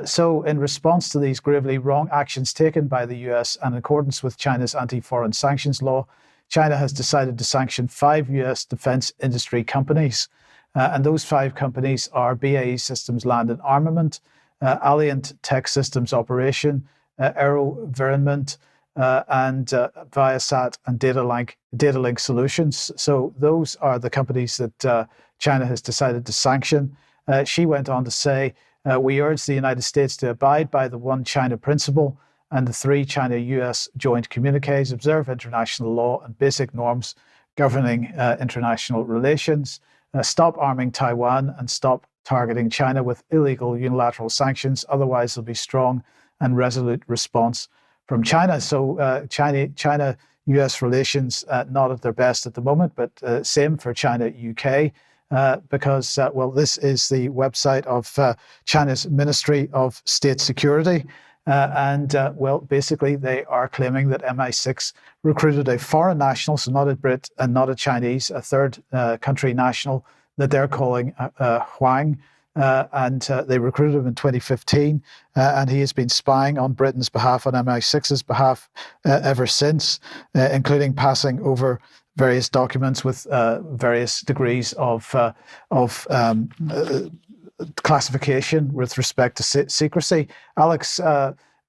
So in response to these gravely wrong actions taken by the US and in accordance with China's anti-foreign sanctions law, China has decided to sanction 5 US defense industry companies. And those 5 companies are BAE Systems Land and Armament, Alliant Tech Systems Operation, AeroVironment, and Viasat and Datalink Solutions. So those are the companies that China has decided to sanction. She went on to say, we urge the United States to abide by the One China principle and the 3 China-US joint communiques, observe international law and basic norms governing international relations, stop arming Taiwan and stop targeting China with illegal unilateral sanctions. Otherwise, there'll be strong and resolute response from China. So China-US relations not at their best at the moment, but same for China-UK. Because, this is the website of China's Ministry of State Security. Basically, they are claiming that MI6 recruited a foreign national, so not a Brit and not a Chinese, a third country national that they're calling Huang. They recruited him in 2015, and he has been spying on Britain's behalf, on MI6's behalf, ever since, including passing over various documents with various degrees of classification with respect to secrecy. Alex,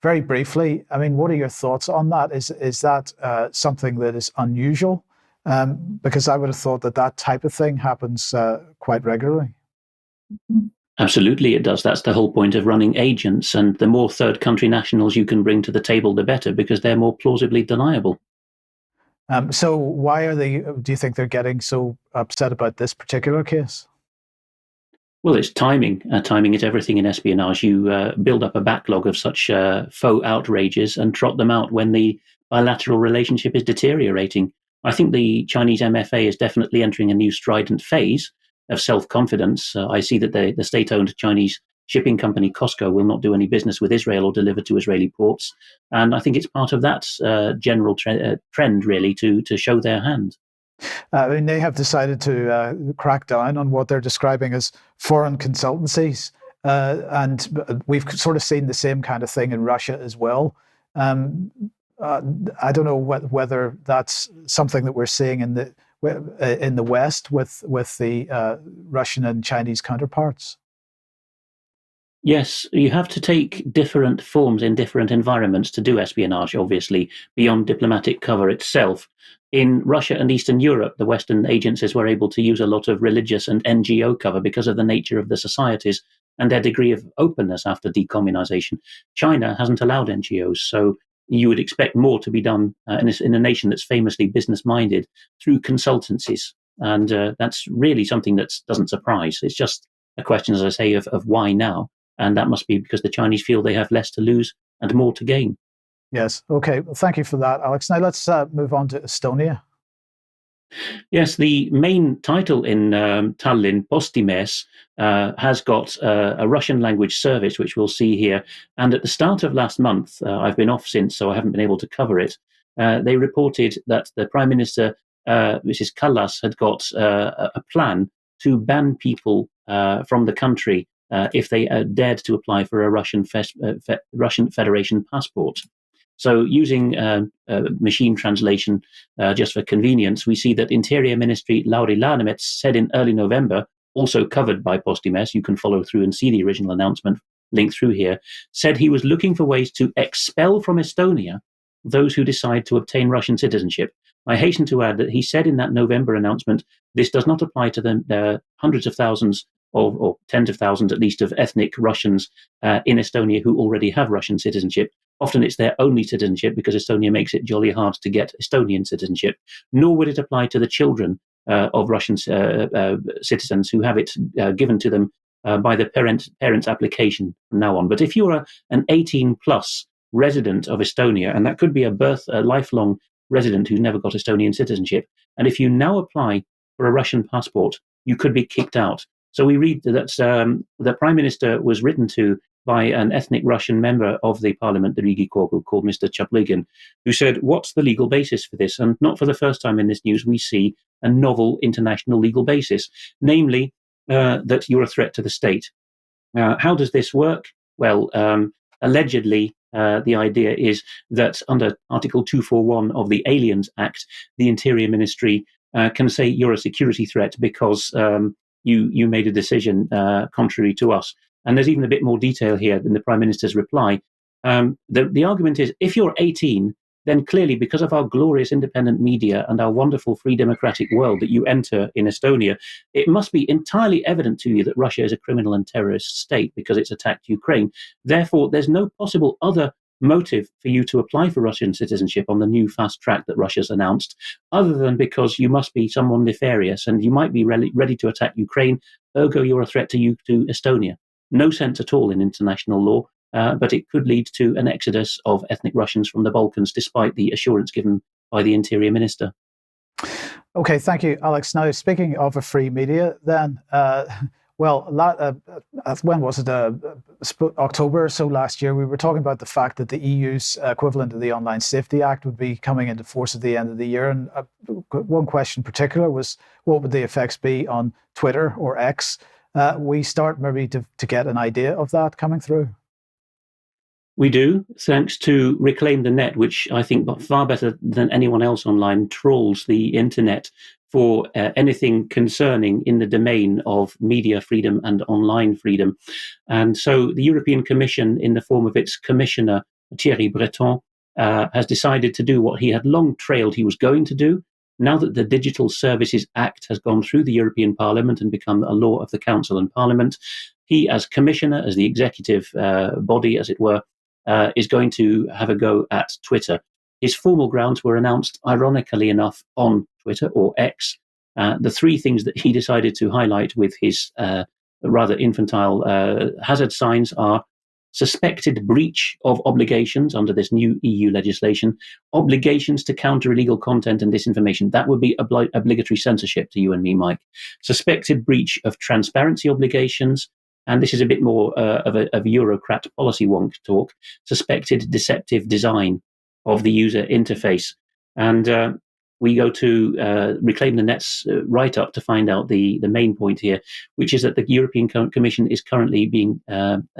very briefly, I mean, what are your thoughts on that? Is that something that is unusual? Because I would have thought that type of thing happens quite regularly. Absolutely, it does. That's the whole point of running agents. And the more third country nationals you can bring to the table, the better, because they're more plausibly deniable. So why do you think they're getting so upset about this particular case? Well, it's timing. Timing is everything in espionage. You build up a backlog of such faux outrages and trot them out when the bilateral relationship is deteriorating. I think the Chinese MFA is definitely entering a new strident phase of self-confidence. I see that the state-owned Chinese shipping company Costco will not do any business with Israel or deliver to Israeli ports. And I think it's part of that general trend, really, to show their hand. I mean, they have decided to crack down on what they're describing as foreign consultancies. And we've sort of seen the same kind of thing in Russia as well. I don't know whether that's something that we're seeing in the West with the Russian and Chinese counterparts. Yes, you have to take different forms in different environments to do espionage, obviously, beyond diplomatic cover itself. In Russia and Eastern Europe, the Western agencies were able to use a lot of religious and NGO cover because of the nature of the societies and their degree of openness after decommunization. China hasn't allowed NGOs, so you would expect more to be done in a nation that's famously business-minded through consultancies. And that's really something that doesn't surprise. It's just a question, as I say, of why now. And that must be because the Chinese feel they have less to lose and more to gain. Yes. Okay. Well, thank you for that, Alex. Now let's move on to Estonia. Yes, the main title in Tallinn, Postimees, has got a Russian language service, which we'll see here. And at the start of last month, I've been off since, so I haven't been able to cover it. They reported that the Prime Minister, Mrs. Kallas, had got a plan to ban people from the country if they dared to apply for a Russian Federation passport. So using machine translation just for convenience, we see that Interior Ministry Lauri Läänemets said in early November, also covered by Postimees, you can follow through and see the original announcement link through here, said he was looking for ways to expel from Estonia those who decide to obtain Russian citizenship. I hasten to add that he said in that November announcement, this does not apply to the hundreds of thousands or tens of thousands at least of ethnic Russians in Estonia who already have Russian citizenship. Often it's their only citizenship because Estonia makes it jolly hard to get Estonian citizenship, nor would it apply to the children of Russian citizens who have it given to them by the parents' application from now on. But if you're an 18 plus resident of Estonia, and that could be a lifelong resident who's never got Estonian citizenship, and if you now apply for a Russian passport, you could be kicked out. So we read that the Prime Minister was written to by an ethnic Russian member of the parliament, the Riigi Kogu, called Mr. Chaplygin, who said, what's the legal basis for this? And not for the first time in this news, we see a novel international legal basis, namely that you're a threat to the state. How does this work? Well, allegedly, the idea is that under Article 241 of the Aliens Act, the Interior Ministry can say you're a security threat because you made a decision contrary to us. And there's even a bit more detail here in the Prime Minister's reply. The argument is, if you're 18, then clearly, because of our glorious independent media and our wonderful free democratic world that you enter in Estonia, it must be entirely evident to you that Russia is a criminal and terrorist state because it's attacked Ukraine. Therefore, there's no possible other motive for you to apply for Russian citizenship on the new fast track that Russia's announced, other than because you must be someone nefarious and you might be ready to attack Ukraine, ergo you're a threat to Estonia. No sense at all in international law. But it could lead to an exodus of ethnic Russians from the Balkans, despite the assurance given by the Interior Minister. Okay, thank you, Alex. Now, speaking of a free media, then, when was it? October or so last year, we were talking about the fact that the EU's equivalent of the Online Safety Act would be coming into force at the end of the year. And one question in particular was, what would the effects be on Twitter or X? We start maybe to get an idea of that coming through. We do, thanks to Reclaim the Net, which I think far better than anyone else online trawls the internet for anything concerning in the domain of media freedom and online freedom. And so the European Commission, in the form of its commissioner, Thierry Breton, has decided to do what he had long trailed he was going to do. Now that the Digital Services Act has gone through the European Parliament and become a law of the Council and Parliament, he, as commissioner, as the executive body, as it were, is going to have a go at Twitter. His formal grounds were announced, ironically enough, on Twitter or X. The three things that he decided to highlight with his rather infantile hazard signs are suspected breach of obligations under this new EU legislation, obligations to counter illegal content and disinformation. That would be obligatory censorship to you and me, Mike. Suspected breach of transparency obligations, and this is a bit more of Eurocrat policy wonk talk, suspected deceptive design of the user interface. And we go to Reclaim the Net's write-up to find out the main point here, which is that the European Commission is currently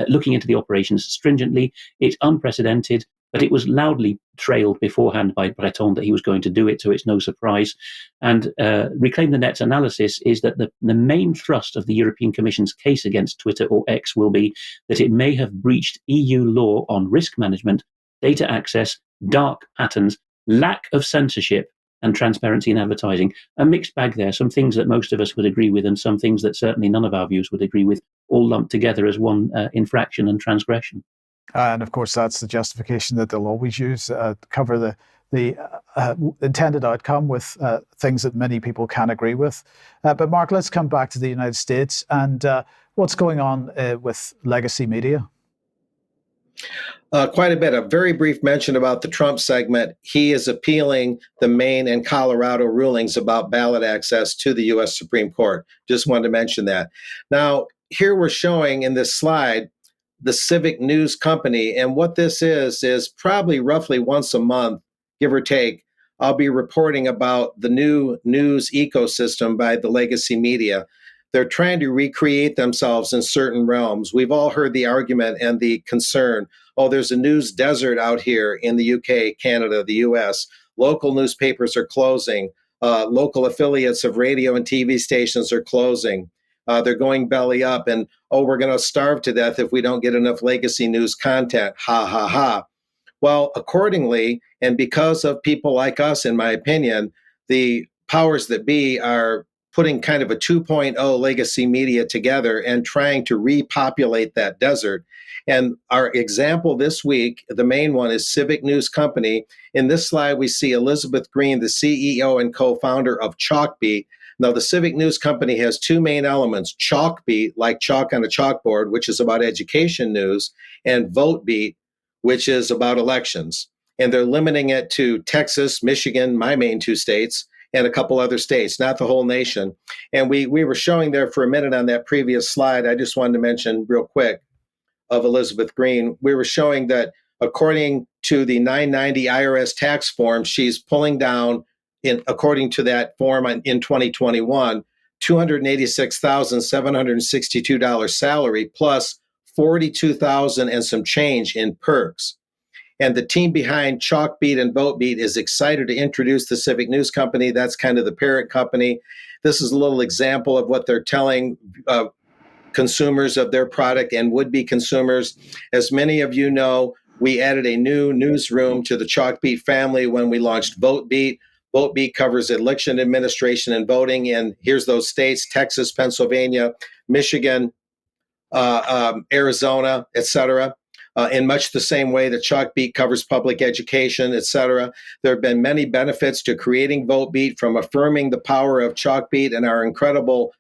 looking into the operations stringently. It's unprecedented, but it was loudly trailed beforehand by Breton that he was going to do it, so it's no surprise. And Reclaim the Net's analysis is that the main thrust of the European Commission's case against Twitter or X will be that it may have breached EU law on risk management, data access, dark patterns, lack of censorship, and transparency in advertising. A mixed bag there, some things that most of us would agree with and some things that certainly none of our views would agree with, all lumped together as one infraction and transgression. And of course, that's the justification that they'll always use to cover the intended outcome with things that many people can agree with. But Mark, let's come back to the United States and what's going on with legacy media. Quite a bit. A very brief mention about the Trump segment. He is appealing the Maine and Colorado rulings about ballot access to the U.S. Supreme Court. Just wanted to mention that. Now, here we're showing in this slide the Civic News Company. And what this is probably roughly once a month, give or take, I'll be reporting about the new news ecosystem by the legacy media. they're trying to recreate themselves in certain realms. We've all heard the argument and the concern. Oh, there's a news desert out here in the UK, Canada, the US. Local newspapers are closing. Local affiliates of radio and TV stations are closing. They're going belly up, and we're going to starve to death if we don't get enough legacy news content. Ha, ha, ha. Well, accordingly, and because of people like us, in my opinion, the powers that be are putting kind of a 2.0 legacy media together and trying to repopulate that desert. And our example this week, the main one, is Civic News Company. In this slide, we see Elizabeth Green, the CEO and co-founder of Chalkbeat. Now, the Civic News Company has two main elements: Chalkbeat, like chalk on a chalkboard, which is about education news, and VoteBeat, which is about elections. And they're limiting it to Texas, Michigan, my main two states, and a couple other states, not the whole nation. And we were showing there for a minute on that previous slide, I just wanted to mention real quick, of Elizabeth Green, we were showing that according to the 990 IRS tax form, she's pulling down, according to that form in 2021, $286,762 salary plus $42,000 and some change in perks. And the team behind Chalkbeat and VoteBeat is excited to introduce the Civic News Company. That's kind of the parent company. This is a little example of what they're telling consumers of their product and would-be consumers. As many of you know, we added a new newsroom to the Chalkbeat family when we launched VoteBeat. VoteBeat covers election administration and voting, and here's those states: Texas, Pennsylvania, Michigan, Arizona, etc. In much the same way that Chalkbeat covers public education, etc. There have been many benefits to creating VoteBeat, from affirming the power of Chalkbeat and our incredible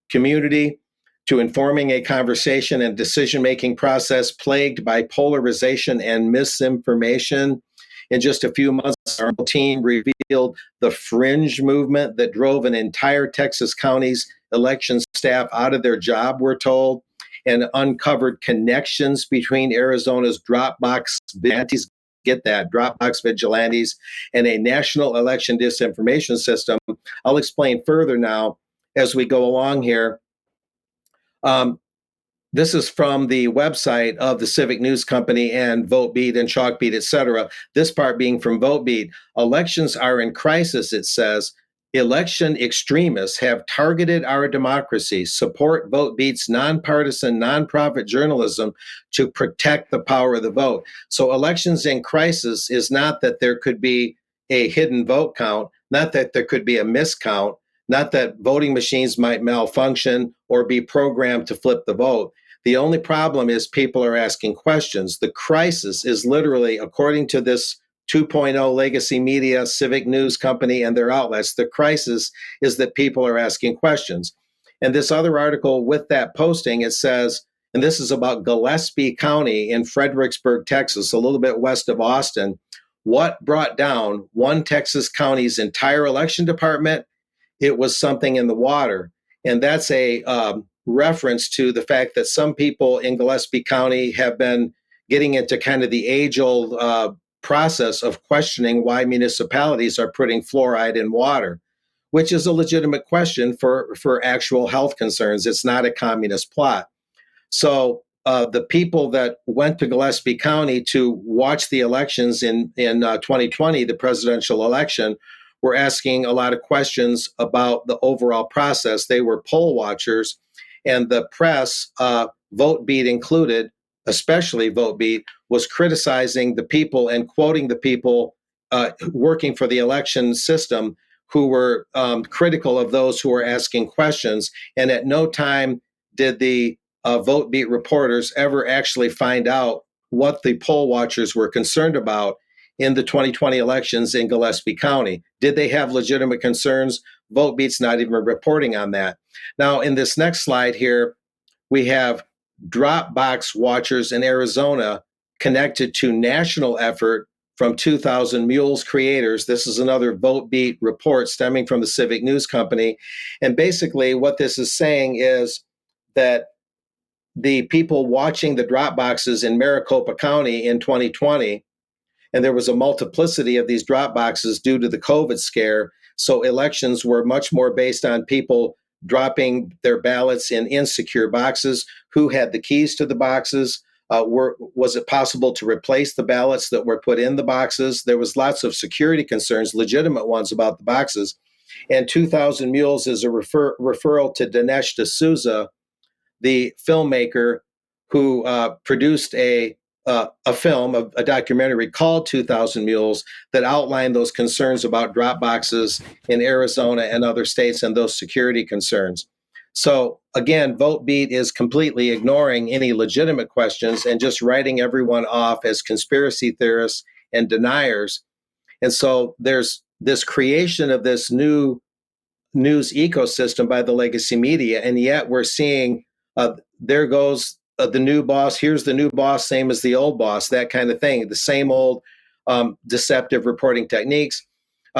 community, to informing a conversation and decision-making process plagued by polarization and misinformation. In just a few months, our team revealed the fringe movement that drove an entire Texas county's election staff out of their job, we're told, and uncovered connections between Arizona's Dropbox vigilantes, get that, Dropbox vigilantes, and a national election disinformation system. I'll explain further now as we go along here. This is from the website of the Civic News Company and VoteBeat and Chalkbeat, et cetera. This part being from VoteBeat. Elections are in crisis, it says. Election extremists have targeted our democracy. Support VoteBeat's nonpartisan, nonprofit journalism to protect the power of the vote. So elections in crisis is not that there could be a hidden vote count, not that there could be a miscount, not that voting machines might malfunction or be programmed to flip the vote. The only problem is people are asking questions. The crisis is literally, according to this 2.0 legacy media, Civic News Company, and their outlets, the crisis is that people are asking questions. And this other article with that posting, it says, and this is about Gillespie County in Fredericksburg, Texas, a little bit west of Austin. What brought down one Texas county's entire election department? It was something in the water. And that's a reference to the fact that some people in Gillespie County have been getting into kind of the age-old process of questioning why municipalities are putting fluoride in water, which is a legitimate question for actual health concerns. It's not a communist plot. So the people that went to Gillespie County to watch the elections in 2020, the presidential election, were asking a lot of questions about the overall process. They were poll watchers, and the press, VoteBeat included, especially VoteBeat, was criticizing the people and quoting the people working for the election system who were critical of those who were asking questions. And at no time did the VoteBeat reporters ever actually find out what the poll watchers were concerned about in the 2020 elections in Gillespie County. Did they have legitimate concerns? VoteBeat's not even reporting on that. Now, in this next slide here, we have Dropbox watchers in Arizona connected to national effort from 2,000 Mulls creators. This is another VoteBeat report stemming from the Civic News Company. And basically what this is saying is that the people watching the Dropboxes in Maricopa County in 2020, and there was a multiplicity of these drop boxes due to the COVID scare. So elections were much more based on people dropping their ballots in insecure boxes. Who had the keys to the boxes? Was it possible to replace the ballots that were put in the boxes? There was lots of security concerns, legitimate ones about the boxes. And 2,000 Mules is a referral to Dinesh D'Souza, the filmmaker who produced a film, a documentary called 2,000 Mules that outlined those concerns about drop boxes in Arizona and other states and those security concerns. So again, VoteBeat is completely ignoring any legitimate questions and just writing everyone off as conspiracy theorists and deniers. And so there's this creation of this new news ecosystem by the legacy media, and yet we're seeing there goes the new boss. Here's the new boss, same as the old boss, that kind of thing. The same old deceptive reporting techniques.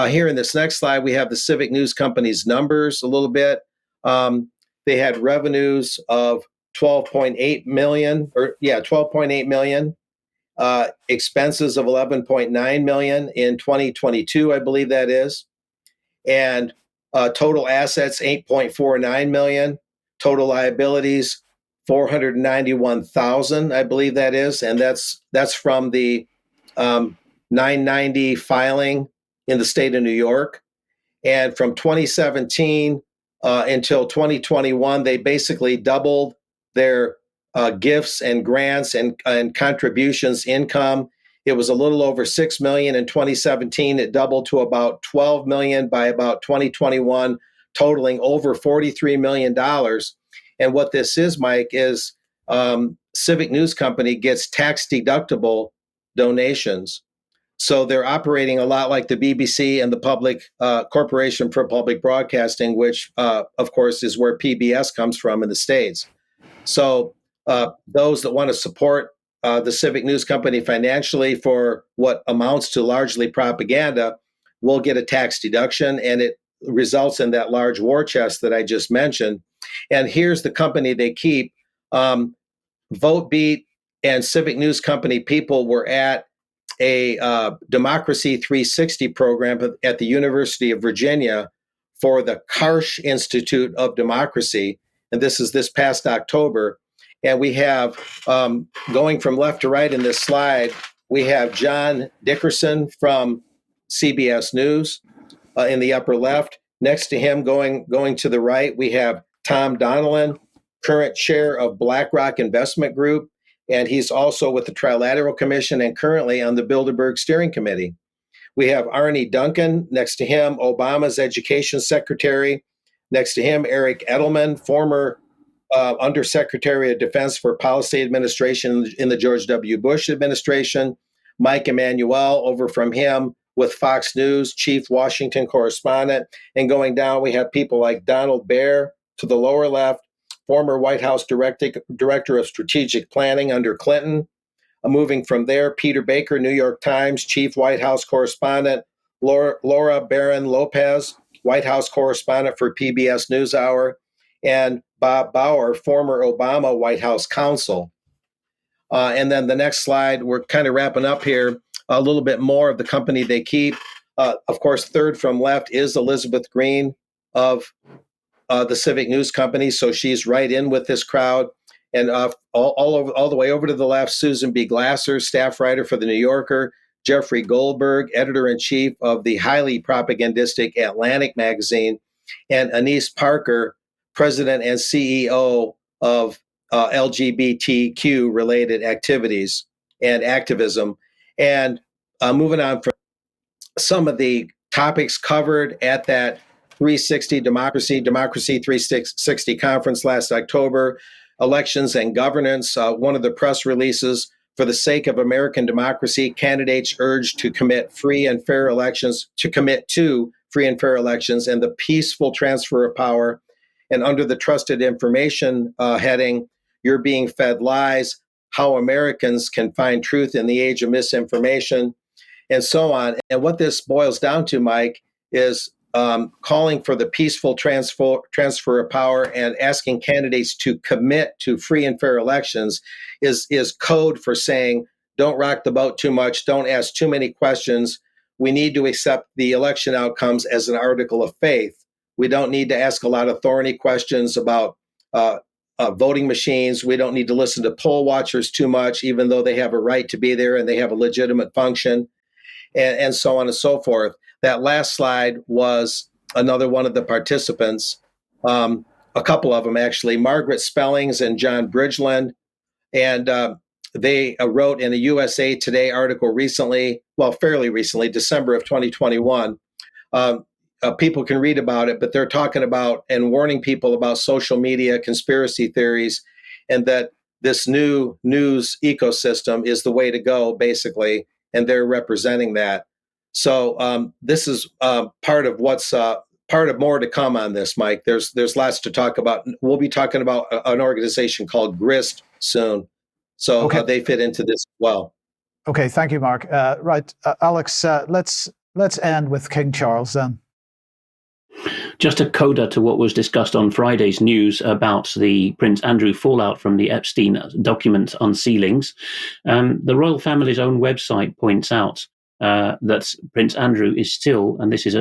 Here in this next slide, we have the Civic News Company's numbers a little bit. They had revenues of 12.8 million, expenses of 11.9 million in 2022, I believe that is, and total assets 8.49 million, total liabilities 491,000, I believe that is, and that's from the 990 filing in the state of New York. And from 2017 until 2021, they basically doubled their gifts and grants and contributions income. It was a little over 6 million in 2017. It doubled to about 12 million by about 2021, totaling over $43 million. And what this is, Mike, is Civic News Company gets tax deductible donations. So they're operating a lot like the BBC and the Public Corporation for Public Broadcasting, which, of course, is where PBS comes from in the States. So those that want to support the Civic News Company financially for what amounts to largely propaganda will get a tax deduction, and it results in that large war chest that I just mentioned. And here's the company they keep. VoteBeat and Civic News Company people were at a Democracy 360 program at the University of Virginia for the Karsh Institute of Democracy. And this is this past October. And we have, going from left to right in this slide, we have John Dickerson from CBS News in the upper left. Next to him, going to the right, we have Tom Donilon, current chair of BlackRock Investment Group, and he's also with the Trilateral Commission and currently on the Bilderberg Steering Committee. We have Arnie Duncan. Next to him, Obama's education secretary. Next to him, Eric Edelman, former Undersecretary of Defense for Policy Administration in the George W. Bush administration. Mike Emanuel, over from him with Fox News, chief Washington correspondent. And going down, we have people like Donald Baer to the lower left, former White House director of strategic planning under Clinton. Moving from there, Peter Baker, New York Times, chief White House correspondent. Laura Barron Lopez, White House correspondent for PBS NewsHour. And Bob Bauer, former Obama White House counsel. And then the next slide, we're kind of wrapping up here, a little bit more of the company they keep. Of course, third from left is Elizabeth Green of the Civic News Company. So she's right in with this crowd. And all the way over to the left, Susan B. Glasser, staff writer for The New Yorker. Jeffrey Goldberg, editor-in-chief of the highly propagandistic Atlantic magazine. And Anise Parker, president and CEO of LGBTQ-related activities and activism. And moving on from some of the topics covered at that 360 Democracy 360 conference last October, elections and governance. One of the press releases, for the sake of American democracy, candidates urged to commit to free and fair elections and the peaceful transfer of power. And under the trusted information heading, you're being fed lies, how Americans can find truth in the age of misinformation, and so on. And what this boils down to, Mike, is calling for the peaceful transfer of power and asking candidates to commit to free and fair elections is code for saying, don't rock the boat too much, don't ask too many questions. We need to accept the election outcomes as an article of faith. We don't need to ask a lot of thorny questions about voting machines. We don't need to listen to poll watchers too much, even though they have a right to be there and they have a legitimate function, and so on and so forth. That last slide was another one of the participants, a couple of them actually, Margaret Spellings and John Bridgeland. And they wrote in a USA Today article recently, well, fairly recently, December of 2021. People can read about it, but they're talking about and warning people about social media conspiracy theories, and that this new news ecosystem is the way to go, basically, and they're representing that. So this is part of what's part of more to come on this, Mike. There's lots to talk about. We'll be talking about an organization called GRIST soon, so they fit into this as well. Okay, thank you, Mark. Right, Alex, let's end with King Charles then. Just a coda to what was discussed on Friday's news about the Prince Andrew fallout from the Epstein document unsealings. The royal family's own website points out that Prince Andrew is still, and this is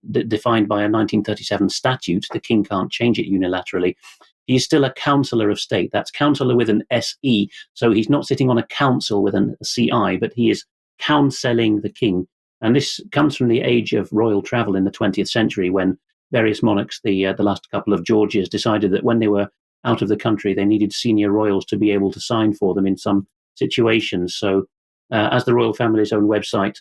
defined by a 1937 statute, the king can't change it unilaterally, he's still a councillor of state. That's councillor with an SE, so he's not sitting on a council with a CI, but he is counselling the king. And this comes from the age of royal travel in the 20th century, when various monarchs, the last couple of Georges, decided that when they were out of the country, they needed senior royals to be able to sign for them in some situations. So as the royal family's own website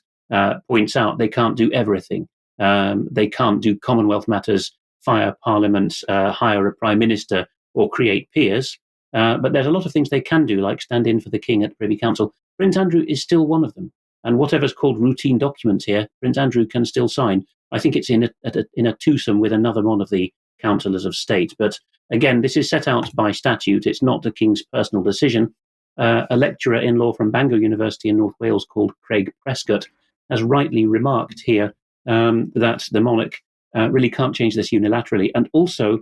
points out, they can't do everything. They can't do Commonwealth matters, fire Parliament, hire a Prime Minister, or create peers. But there's a lot of things they can do, like stand in for the King at Privy Council. Prince Andrew is still one of them. And whatever's called routine documents here, Prince Andrew can still sign. I think it's in a twosome with another one of the councillors of state. But again, this is set out by statute. It's not the King's personal decision. A lecturer in law from Bangor University in North Wales called Craig Prescott has rightly remarked here that the monarch really can't change this unilaterally. And also,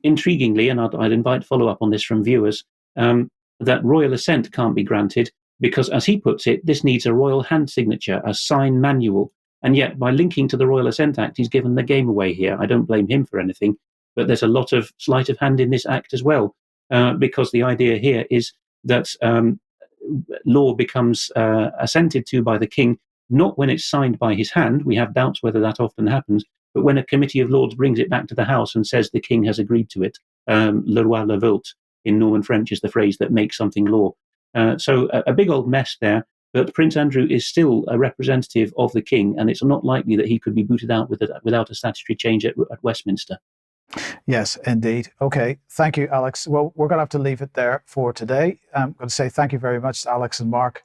intriguingly, and I'd invite follow-up on this from viewers, that royal assent can't be granted because, as he puts it, this needs a royal hand signature, a sign manual. And yet, by linking to the Royal Assent Act, he's given the game away here. I don't blame him for anything, but there's a lot of sleight of hand in this act as well, because the idea here is that law becomes assented to by the king, not when it's signed by his hand. We have doubts whether that often happens, but when a committee of lords brings it back to the House and says the king has agreed to it. Le roi le vote in Norman French is the phrase that makes something law. So a big old mess there, but Prince Andrew is still a representative of the king, and it's not likely that he could be booted out without a statutory change at Westminster. Yes, indeed. Okay, thank you, Alex. Well, we're going to have to leave it there for today. I'm going to say thank you very much to Alex and Mark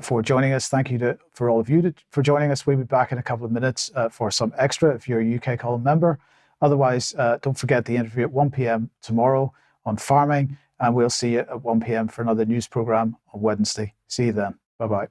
for joining us. Thank you for all of you for joining us. We'll be back in a couple of minutes for some extra if you're a UK Column member. Otherwise, don't forget the interview at 1 p.m. tomorrow on farming, and we'll see you at 1 p.m. for another news programme on Wednesday. See you then. Bye-bye.